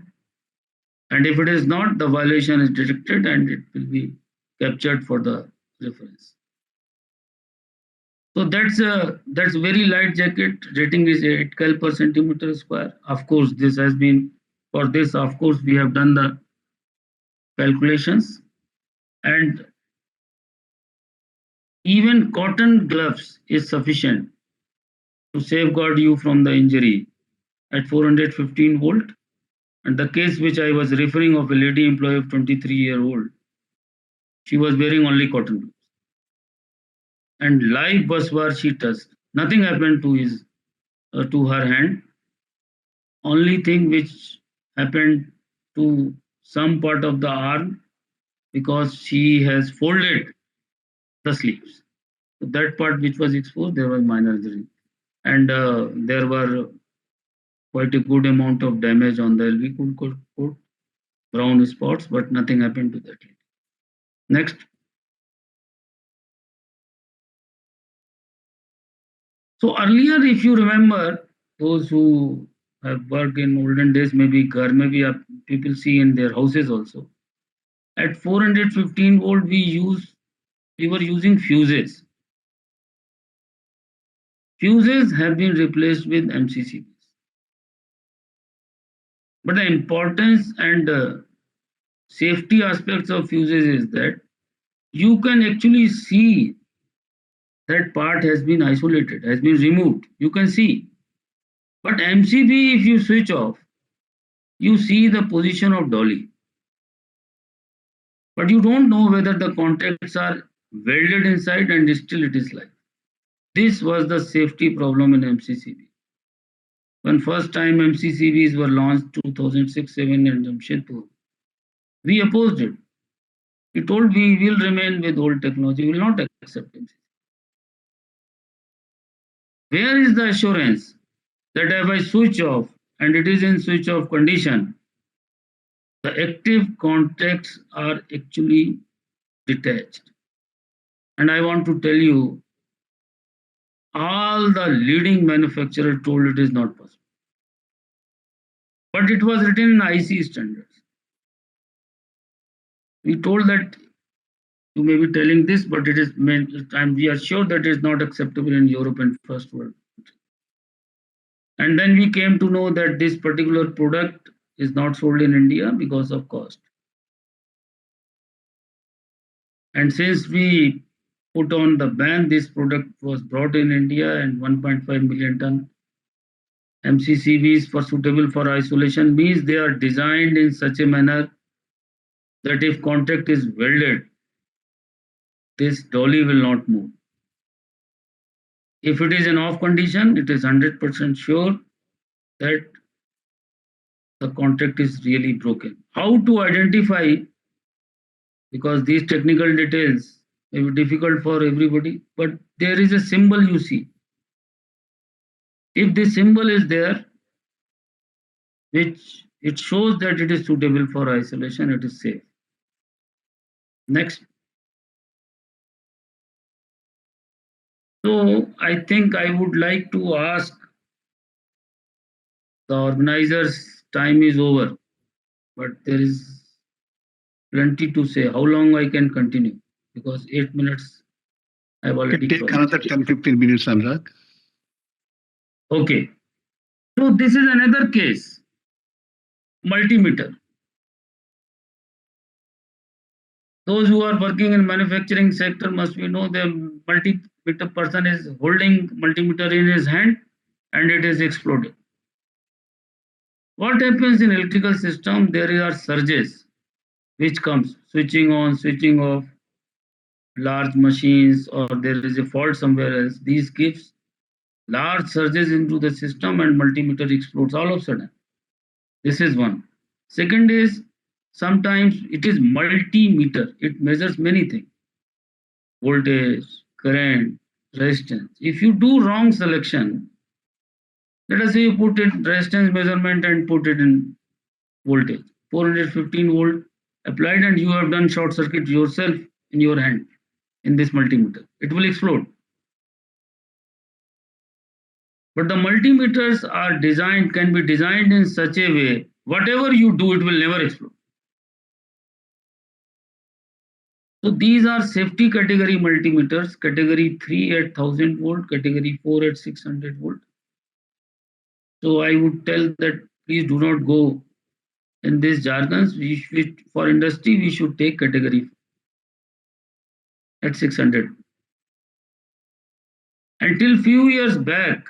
And if it is not, the violation is detected and it will be captured for the reference. So that's very light jacket. Rating is 8 cal per centimeter square. Of course, this has been, for this, of course, we have done the calculations, and even cotton gloves is sufficient to safeguard you from the injury at 415 volt. And the case which I was referring of a lady employee of 23-year-old, she was wearing only cotton gloves. And live bus bar she touched. Nothing happened to her hand. Only thing which happened to some part of the arm, because she has folded the sleeves. So that part which was exposed, there was minor injury, and there were quite a good amount of damage on the LV coat, brown spots, but nothing happened to that. Next. So earlier, if you remember, those who have worked in olden days, maybe ghar mein bhi people see in their houses also. At 415 volt, we were using fuses. Fuses have been replaced with MCCBs. But the importance and safety aspects of fuses is that you can actually see that part has been isolated, has been removed. You can see. But MCB, if you switch off, you see the position of dolly. But you don't know whether the contacts are welded inside and still it is live. This was the safety problem in MCCB. When first time MCCBs were launched 2006-7 in Jamshedpur, we opposed it. We told we will remain with old technology, we will not accept MCCB. Where is the assurance that if I switch off and it is in switch off condition, the active contacts are actually detached? And I want to tell you, all the leading manufacturers told it is not possible. But it was written in IC standards. We told that you may be telling this, but it is, and we are sure that it is not acceptable in Europe and first world. And then we came to know that this particular product is not sold in India because of cost. And since we put on the ban, this product was brought in India, and 1.5 million ton MCCBs for suitable for isolation means they are designed in such a manner that if contact is welded, this dolly will not move. If it is in off condition, it is 100% sure that the contact is really broken. How to identify, because these technical details may be difficult for everybody, but there is a symbol you see. If this symbol is there, which it shows that it is suitable for isolation, it is safe. Next. So I think I would like to ask the organizers, time is over, but there is plenty to say. How long I can continue? Because 8 minutes I've already Take crossed. another 10-15 minutes, Anurag. Okay. So this is another case. Multimeter. Those who are working in manufacturing sector must be know the multimeter person is holding multimeter in his hand and it is exploded. What happens in electrical system? There are surges which comes switching on, switching off, large machines, or there is a fault somewhere else. These gives large surges into the system and multimeter explodes all of a sudden. This is one. Second is sometimes it is multimeter. It measures many things: voltage, current, resistance. If you do wrong selection, let us say you put it resistance measurement and put it in voltage, 415 volt applied, and you have done short circuit yourself in your hand in this multimeter, it will explode. But the multimeters are designed, can be designed in such a way, whatever you do, it will never explode. So these are safety category multimeters, category 3 at 1000 volt, category 4 at 600 volt. So I would tell that please do not go in these jargons. For industry, we should take category at 600. Until few years back,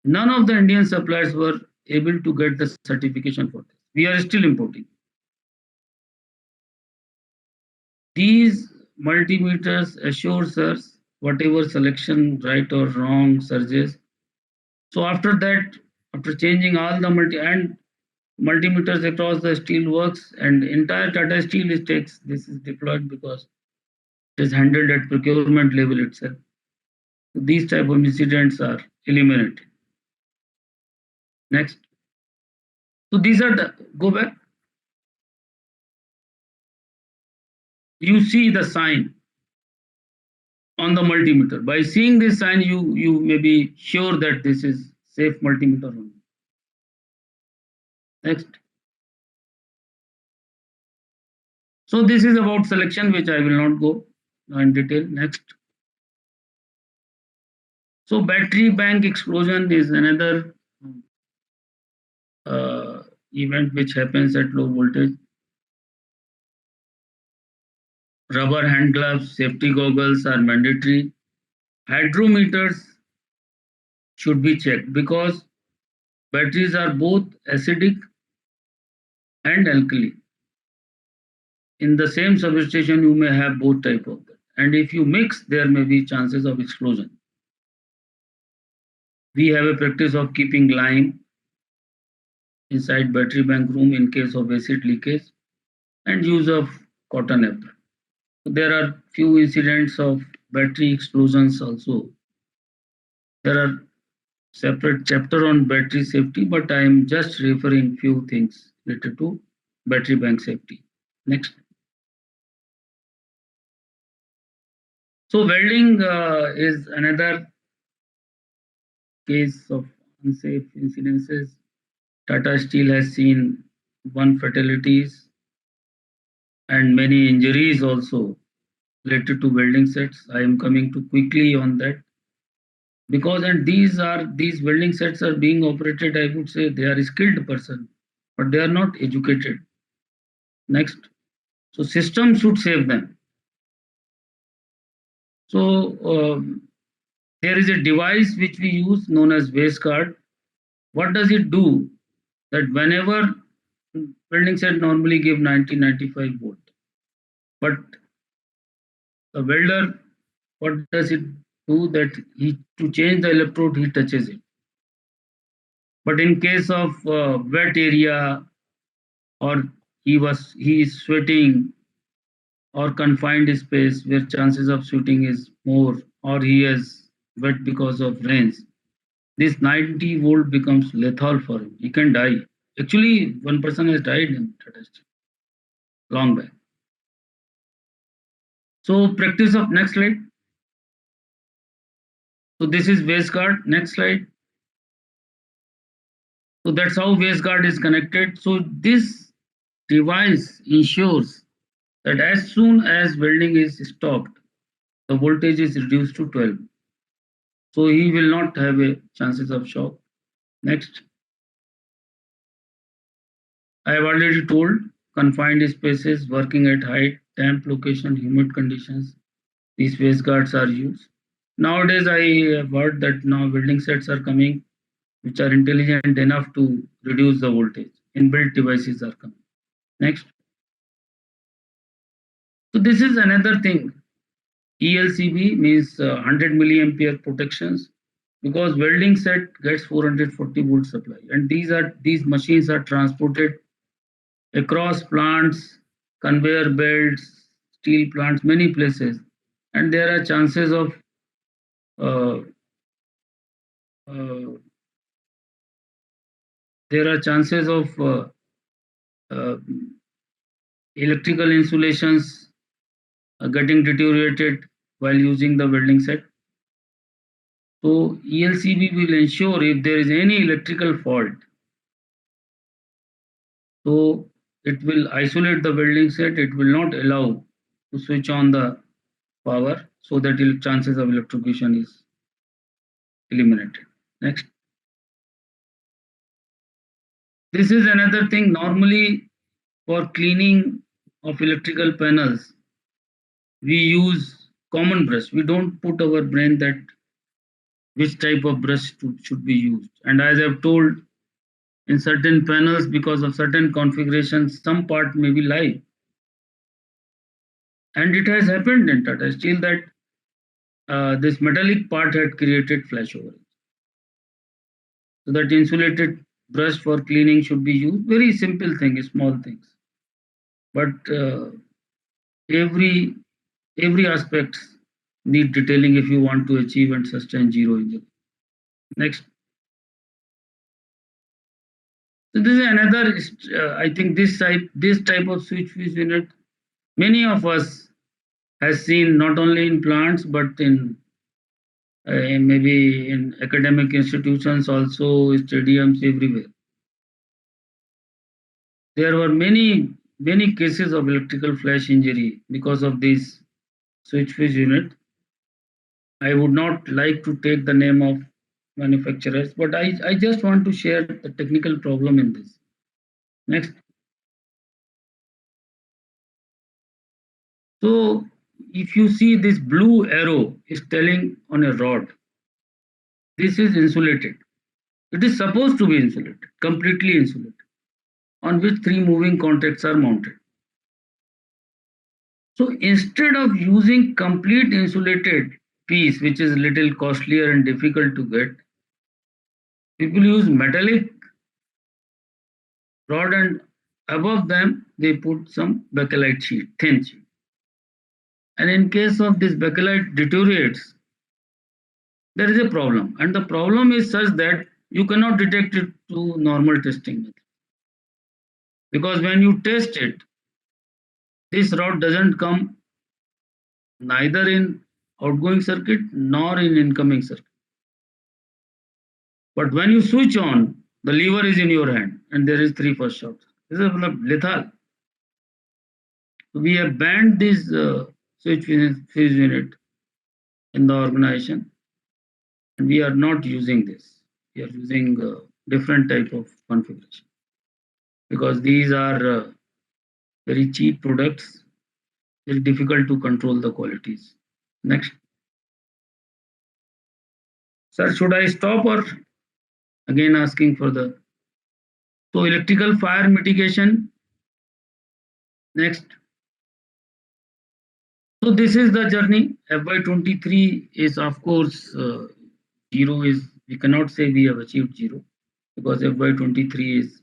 none of the Indian suppliers were able to get the certification for this. We are still importing. These multimeters assures us whatever selection, right or wrong, surges. So after that, after changing all the and multimeters across the steel works, and entire Tata Steel takes this is deployed because it is handled at procurement level itself. So these type of incidents are eliminated. Next. So these are the go back. You see the sign on the multimeter. By seeing this sign, you may be sure that this is safe multimeter only. Next. So this is about selection, which I will not go in detail. Next. So battery bank explosion is another uh, event which happens at low voltage. Rubber hand gloves, safety goggles are mandatory. Hydrometers should be checked because batteries are both acidic and alkali. In the same substation, you may have both type of that. And if you mix, there may be chances of explosion. We have a practice of keeping lime inside battery bank room in case of acid leakage and use of cotton apron. There are few incidents of battery explosions also. There are separate chapter on battery safety, but I am just referring few things related to battery bank safety. Next. So welding is another case of unsafe incidences. Tata Steel has seen one fatalities and many injuries also related to welding sets. I am coming to quickly on that because and these welding sets are being operated. I would say they are skilled person, but they are not educated. Next, so system should save them. So there is a device which we use known as waste guard. What does it do? That whenever welding set normally give 90-95 volt, but the welder, what does it do? That he to change the electrode, he touches it. But in case of wet area or he is sweating or confined space where chances of shooting is more or he is wet because of rains, this 90 volt becomes lethal for him. He can die. Actually, one person has died in Tata Steel long back. So practice of next slide. So this is waste guard. Next slide. So that's how waste guard is connected. So this device ensures that as soon as welding is stopped, the voltage is reduced to 12. So he will not have a chances of shock. Next. I have already told confined spaces, working at height, damp location, humid conditions. These waste guards are used. Nowadays, I have heard that now welding sets are coming which are intelligent enough to reduce the voltage. Inbuilt devices are coming. Next. So this is another thing. ELCB means 100 milliampere protections because welding set gets 440 volt supply, and these machines are transported across plants, conveyor belts, steel plants, many places, and there are chances of uh, uh, there are chances of uh, electrical insulations getting deteriorated while using the welding set. So ELCB will ensure if there is any electrical fault, so it will isolate the welding set. It will not allow to switch on the power so that chances of electrocution is eliminated. Next. This is another thing. Normally, for cleaning of electrical panels, we use common brush. We don't put our brain that which type of brush should be used. And as I've told, in certain panels, because of certain configurations, some part may be live. And it has happened in Tata Steel that this metallic part had created flashover. So that insulated brush for cleaning should be used. Very simple thing, small things. But every every aspect need detailing if you want to achieve and sustain zero injury. Next. So this is another. I think this type of switch fuse unit, many of us has seen not only in plants but maybe in academic institutions, also stadiums everywhere. There were many cases of electrical flash injury because of this switch fuse unit. I would not like to take the name of manufacturers, but I just want to share the technical problem in this. Next. So if you see this blue arrow is telling on a rod, this is insulated. It is supposed to be insulated, completely insulated, on which three moving contacts are mounted. So instead of using complete insulated piece, which is little costlier and difficult to get, people use metallic rod and above them they put some bakelite sheet, thin sheet. And in case of this bakelite deteriorates, there is a problem. And the problem is such that you cannot detect it through normal testing method. Because when you test it, this rod doesn't come neither in outgoing circuit nor in incoming circuit. But when you switch on, the lever is in your hand and there is three first shots. This is lethal. We have banned this switch fuse unit in the organization, and we are not using this. We are using different type of configuration because these are very cheap products. Very difficult to control the qualities. Next. Sir, should I stop or again asking for the so electrical fire mitigation? Next. So this is the journey. FY23 is of course zero is we cannot say we have achieved zero because FY23 is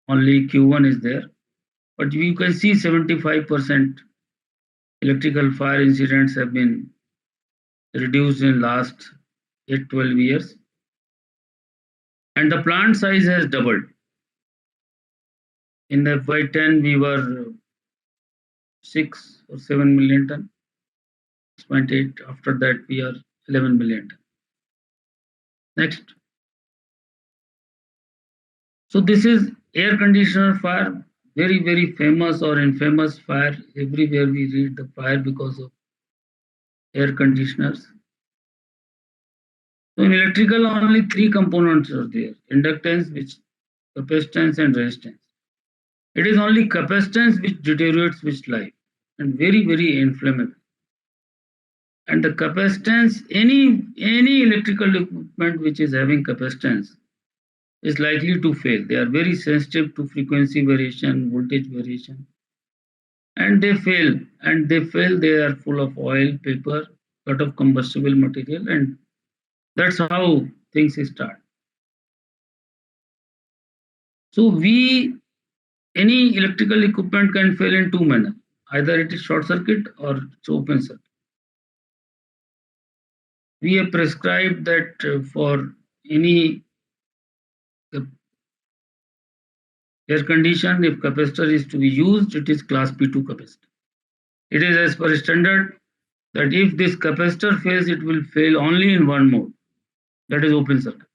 only Q1 is there, but you can see 75% electrical fire incidents have been reduced in last 8-12 years, and the plant size has doubled. In the FY10 we were 6 or 7 million ton, 6.8. After that we are 11 million ton. Next. So this is air conditioner fire, very famous or infamous fire. Everywhere we read the fire because of air conditioners. So in electrical only three components are there: inductance, which capacitance and resistance. It is only capacitance which deteriorates with life and very inflammable. And the capacitance, any electrical equipment which is having capacitance is likely to fail. They are very sensitive to frequency variation, voltage variation, and they fail. And they fail. They are full of oil, paper, lot of combustible material, and that's how things start. So any electrical equipment can fail in two manners. Either it is short circuit or it's open circuit. We have prescribed that for any air condition, if capacitor is to be used, it is class P2 capacitor. It is as per standard that if this capacitor fails, it will fail only in one mode, that is open circuit.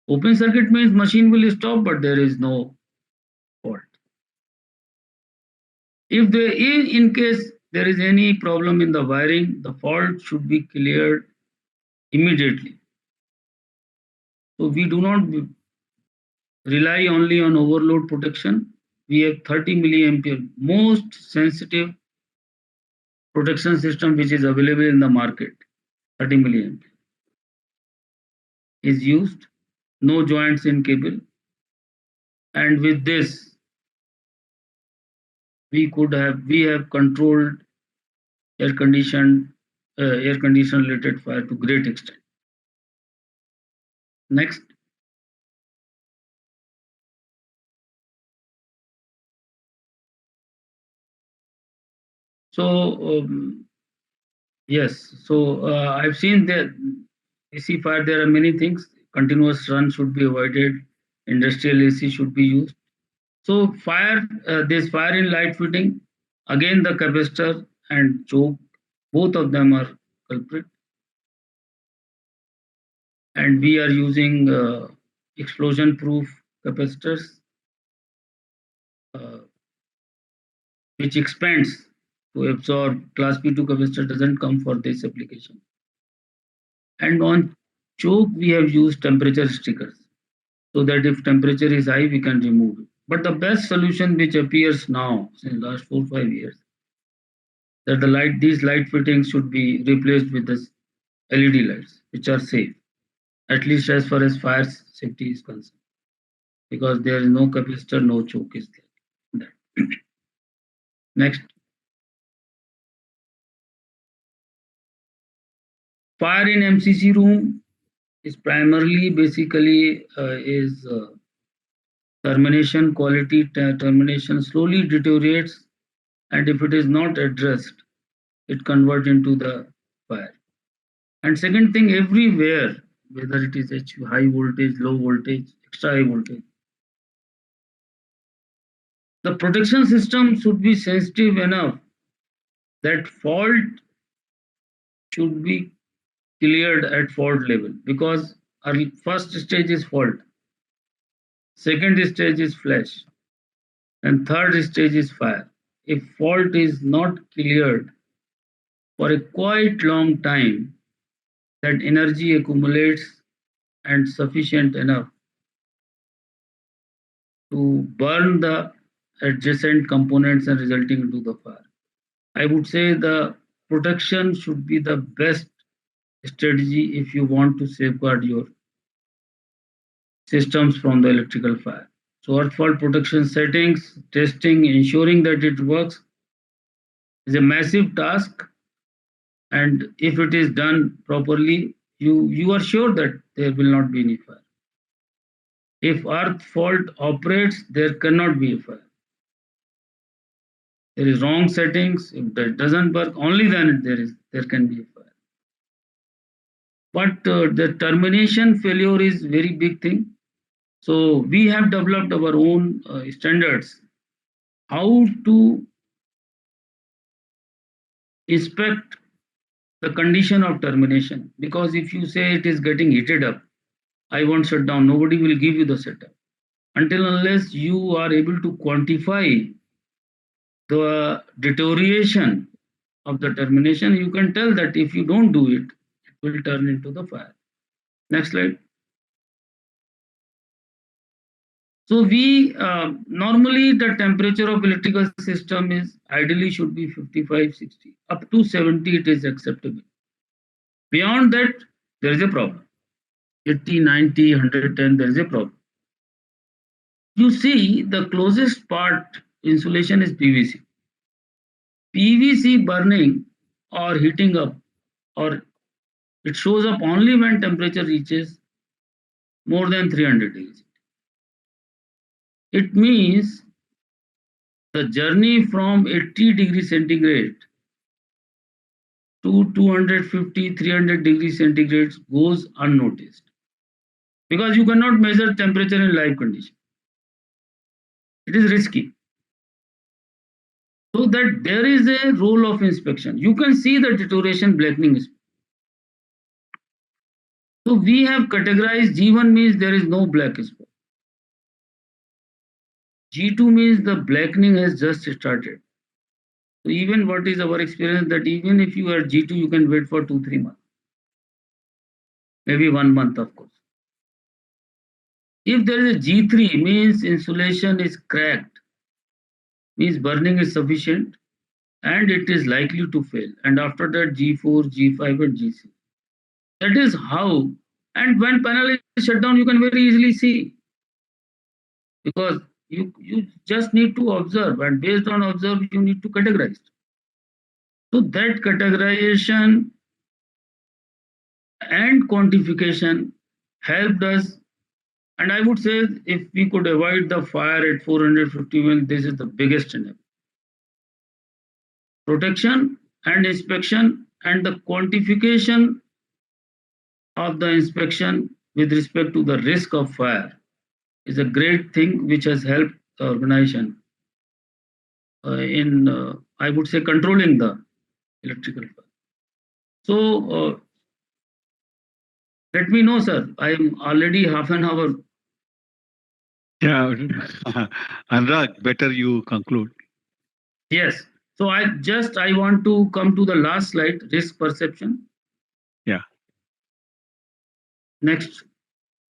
Open circuit means machine will stop, but there is no fault. If there is, in case there is any problem in the wiring, the fault should be cleared immediately. So we do not rely only on overload protection. We have 30 milliampere, most sensitive protection system which is available in the market. 30 milliampere is used, no joints in cable, and with this we have controlled air condition related fire to great extent. Next. So yes, so I've seen that AC fire. There are many things. Continuous run should be avoided. Industrial AC should be used. So fire, this fire in light fitting. Again, the capacitor and choke, both of them are culprit, and we are using explosion-proof capacitors, uh, which expands to absorb. Class P2 capacitor doesn't come for this application. And on choke, we have used temperature stickers so that if temperature is high, we can remove it. But the best solution which appears now since last 4 5 years, that these light fittings should be replaced with the LED lights, which are safe, at least as far as fire safety is concerned, because there is no capacitor, no choke is there. Next, fire in MCC room is primarily basically is termination quality. Termination slowly deteriorates, and if it is not addressed, it converts into the fire. And second thing, everywhere, whether it is high voltage, low voltage, extra high voltage, the protection system should be sensitive enough that fault should be cleared at fault level, because our first stage is fault, second stage is flash, and third stage is fire. If fault is not cleared for a quite long time, that energy accumulates and sufficient enough to burn the adjacent components and resulting into the fire. I would say the protection should be the best strategy if you want to safeguard your systems from the electrical fire. So earth fault protection settings, testing, ensuring that it works is a massive task. And if it is done properly, you are sure that there will not be any fire. If earth fault operates, there cannot be a fire. There is wrong settings. If that doesn't work, only then there can be a fire. But the termination failure is very big thing. So we have developed our own standards how to inspect the condition of termination. Because if you say it is getting heated up, I won't shut down. Nobody will give you the setup until unless you are able to quantify the deterioration of the termination. You can tell that if you don't do it, it will turn into the fire. Next slide. So we normally the temperature of electrical system is ideally should be 55, 60. Up to 70 it is acceptable. Beyond that, there is a problem. 80, 90, 110, there is a problem. You see, the closest part insulation is PVC. PVC burning or heating up, or it shows up only when temperature reaches more than 300 degrees. It means the journey from 80 degrees centigrade to 250, 300 degrees centigrade goes unnoticed, because you cannot measure temperature in live condition. It is risky. So that there is a role of inspection. You can see the deterioration blackening. So we have categorized G1 means there is no black spot. G2 means the blackening has just started. So even what is our experience that even if you are G2, you can wait for 2 3 months, maybe 1 month, of course. If there is a G3 means insulation is cracked, means burning is sufficient and it is likely to fail. And after that, G4, G5, and G6. That is how. And when panel is shut down, you can very easily see, because you just need to observe, and based on observe, you need to categorize. So that categorization and quantification helped us. And I would say if we could avoid the fire at 450 mil, this is the biggest enabler. protection and inspection, and the quantification of the inspection with respect to the risk of fire is a great thing which has helped the organization in, I would say, controlling the electrical fire. So let me know, sir. I am already half an hour. Yeah, Anurag, better you conclude. Yes. So I want to come to the last slide, risk perception. Yeah. Next.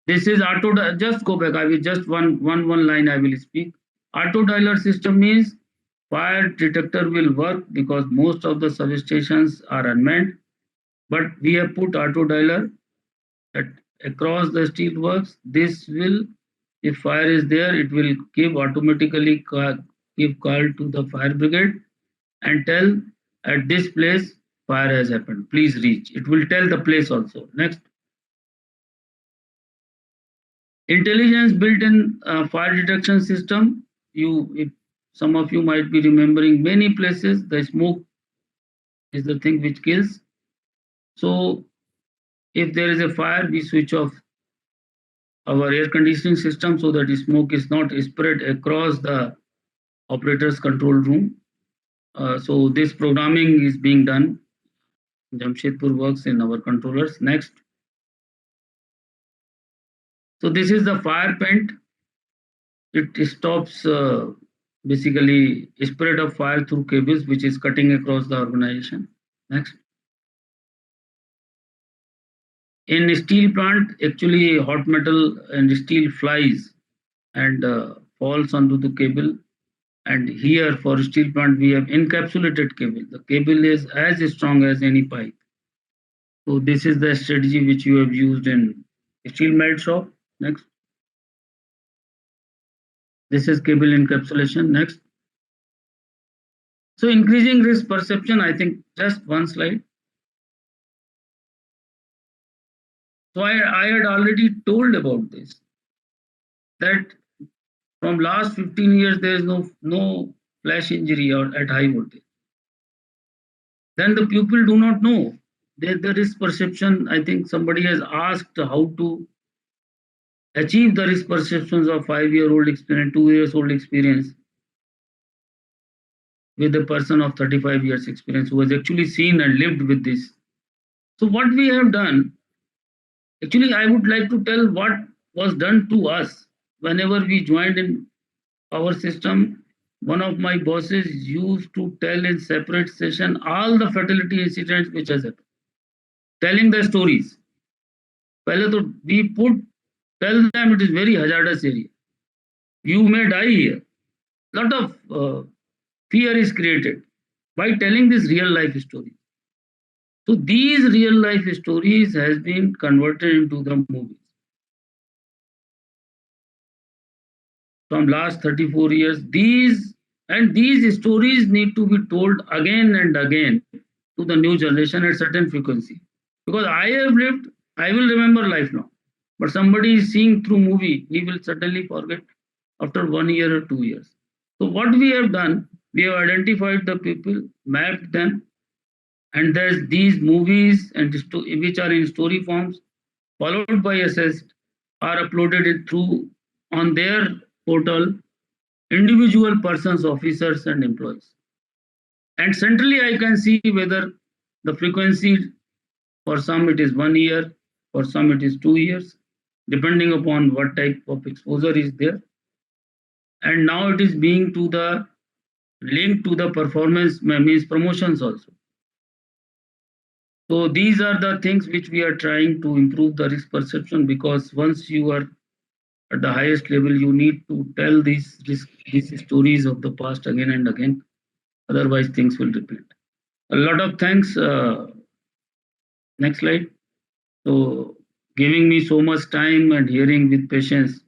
This is auto. Just go back. I will just one line I will speak. Auto dialer system means fire detector will work because most of the substations are unmanned. But we have put auto dialer at across the steel works. This will, if fire is there, it will give automatically give call to the fire brigade and tell at this place fire has happened. Please reach. It will tell the place also. Next. Intelligence built in fire detection system. If some of you might be remembering, many places the smoke is the thing which kills. So if there is a fire, we switch off our air conditioning system so that the smoke is not spread across the operator's control room. So this programming is being done. Jamshedpur works in our controllers. Next. So this is the fire paint. It stops basically spread of fire through cables which is cutting across the organization. Next. In steel plant, actually hot metal and steel flies and falls onto the cable. And here for steel plant, we have encapsulated cable. The cable is as strong as any pipe. So this is the strategy which you have used in steel melt shop. Next. This is cable encapsulation. Next. So increasing risk perception, I think just one slide. So I had already told about this, that from last 15 years, there is no flash injury or at high voltage. Then the people do not know. The risk perception, I think somebody has asked how to achieve the risk perceptions of 5-year-old experience, 2 years old experience with a person of 35 years experience who has actually seen and lived with this. So what we have done, actually, I would like to tell what was done to us whenever we joined in our system. One of my bosses used to tell in separate session all the fatality incidents which has happened, telling the stories. पहले तो we put tell them it is very hazardous area. You may die here. Lot of fear is created by telling this real life story. So these real life stories has been converted into the movies. From last 34 years, these stories need to be told again and again to the new generation at certain frequency. Because I have lived, I will remember life now. But somebody is seeing through movie, he will certainly forget after 1 year or 2 years. So what we have done, we have identified the people, mapped them, and there's these movies and which are in story forms, followed by assessed, are uploaded it through on their portal, individual persons, officers, and employees. And centrally, I can see whether the frequency for some it is 1 year, for some it is 2 years, depending upon what type of exposure is there. And now it is being to the linked to the performance means promotions also. So these are the things which we are trying to improve the risk perception, because once you are at the highest level, you need to tell these stories of the past again and again. Otherwise, things will repeat. A lot of thanks. Next slide. So, giving me so much time and hearing with patience.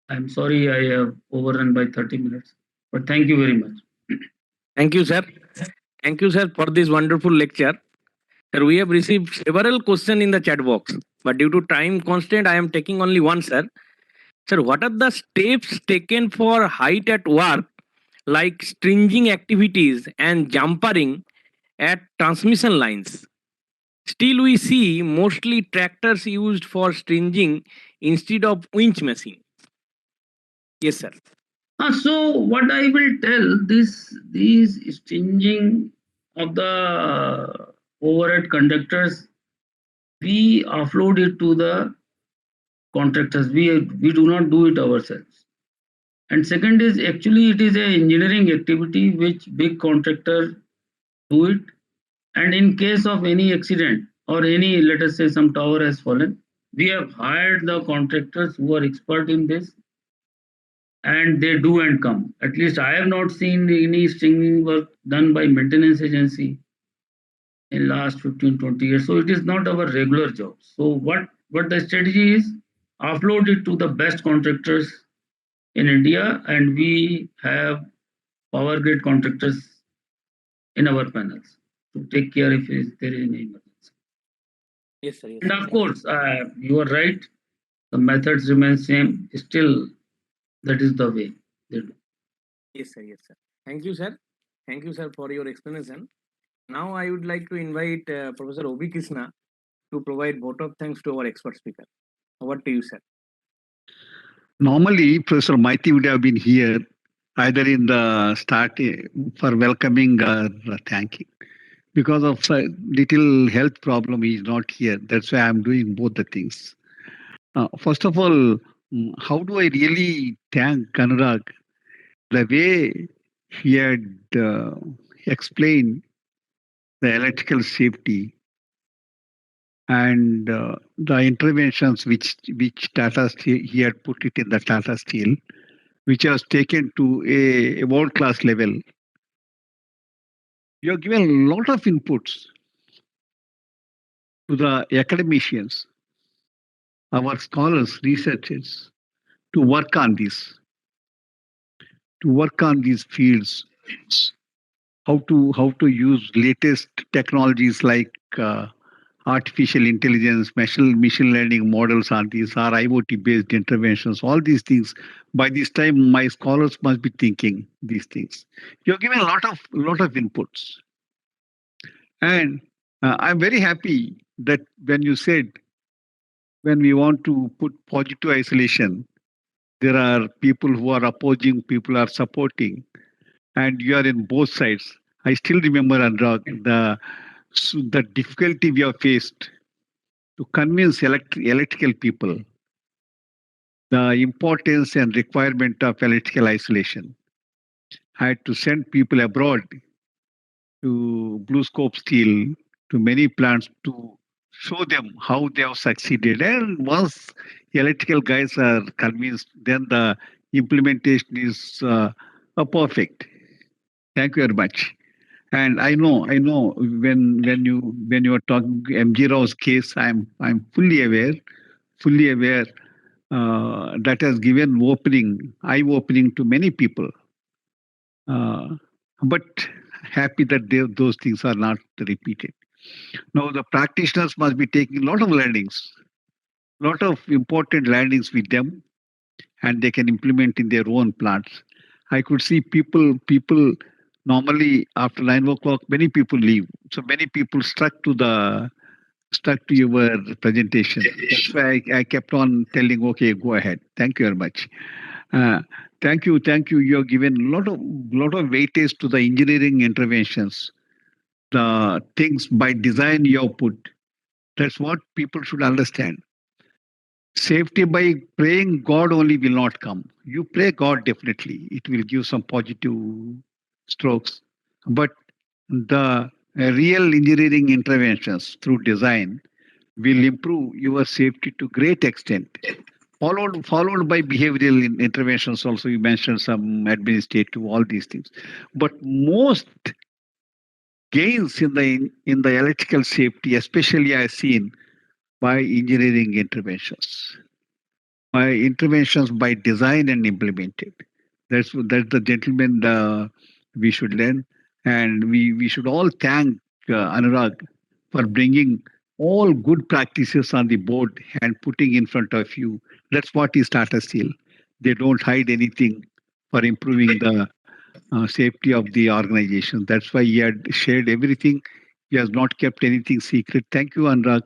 I'm sorry I have overrun by 30 minutes, but thank you very much. Thank you, sir. Thank you, sir, for this wonderful lecture. Sir, we have received several questions in the chat box, but due to time constraint, I am taking only one, sir. Sir, what are the steps taken for height at work like stringing activities and jumpering at transmission lines. Still, we see mostly tractors used for stringing instead of winch machine. Yes, sir. So what I will tell, this these stinging of the overhead conductors, we offload it to the contractors. We do not do it ourselves. And second is, actually it is a engineering activity which big contractor do it. And in case of any accident or any, let us say, some tower has fallen, we have hired the contractors who are expert in this, and they do and come. At least I have not seen any stringing work done by maintenance agency in last 15-20 years. So it is not our regular job. So what the strategy is, offload it to the best contractors in India, and we have power grid contractors in our panels to take care if there is any emergency. Yes, sir. Yes, And sir. of course, you are right. The methods remain same. Still, that is the way they do. Yes, sir. Yes, sir. Thank you, sir. Thank you, sir, for your explanation. Now, I would like to invite Professor Obi Krishna to provide vote of thanks to our expert speaker. Over to you, sir. Normally, Professor Maiti would have been here either in the start for welcoming or thanking. Because of a little health problem, he is not here. That's why I'm doing both the things. First of all, how do I really thank Anurag? The way he had explained the electrical safety and the interventions which Tata Steel, he had put it in the Tata Steel, which was taken to a world class level. You have given a lot of inputs to the academicians, our scholars, researchers, to work on this, to work on these fields, how to use latest technologies like artificial intelligence, machine learning models on these, or IoT based interventions, all these things. By this time, my scholars must be thinking these things. You're giving a lot of inputs, and I'm very happy that when you said when we want to put positive isolation, there are people who are opposing, people are supporting, and you are in both sides. I still remember, Anurag, the difficulty we have faced to convince electrical people the importance and requirement of electrical isolation. I had to send people abroad to Blue Scope Steel, to many plants to show them how they have succeeded. And once the electrical guys are convinced, then the implementation is perfect. Thank you very much. And I know when you are talking MG Rao's case, I'm fully aware that has given eye opening to many people. But happy that those things are not repeated. Now the practitioners must be taking a lot of learnings, lot of important learnings with them, and they can implement in their own plants. I could see people normally after 9 o'clock, many people leave. So many people stuck to your presentation. That's why I kept on telling, okay, go ahead. Thank you very much. Uh, thank you. You have given a lot of weightage to the engineering interventions, the things by design you have put. That's what people should understand. Safety by praying God only will not come. You pray God definitely, it will give some positive strokes. But the real engineering interventions through design will improve your safety to great extent. Followed by behavioral interventions. Also, you mentioned some administrative, all these things. But most gains in the electrical safety, especially I seen by engineering interventions, by design and implemented. That's the gentleman we should learn, and we should all thank Anurag for bringing all good practices on the board and putting in front of you. That's what is Tata Steel. They don't hide anything for improving the safety of the organization. That's why he had shared everything. He has not kept anything secret. Thank you, Anurag.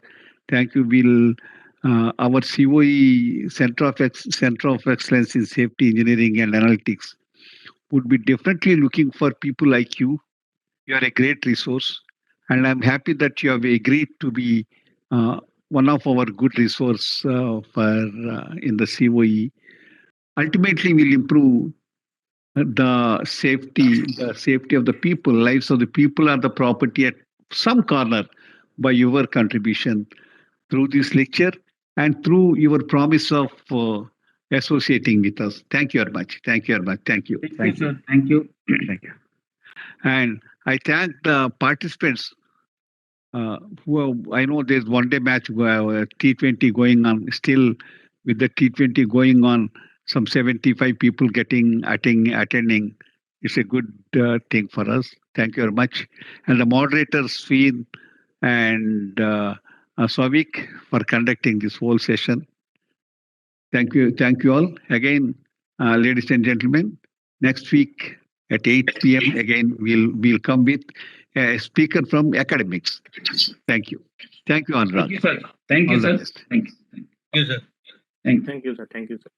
Thank you, Will. Our CoE Center of Excellence in Safety Engineering and Analytics would be definitely looking for people like you. You are a great resource, and I'm happy that you have agreed to be one of our good resource for in the CoE. Ultimately, will improve the safety of the people, lives of the people are the property at some corner by your contribution through this lecture and through your promise of associating with us. Thank you very much. Thank you very much. Thank you. Thank you, sir. Thank you. Thank you. And I thank the participants. I know there's one day match T20 going on still with the T20 going on, some 75 people attending. It's a good thing for us. Thank you very much. And the moderators, Sween and Savik, for conducting this whole session. Thank you all. Again, ladies and gentlemen, next week at 8 p.m. again, we'll come with a speaker from academics. Thank you. Thank you, Anurag. Thank you, sir. Thank you, All the sir. best. Thank you. Thank you, sir. Thank you. Thank you, sir. Thank you, sir.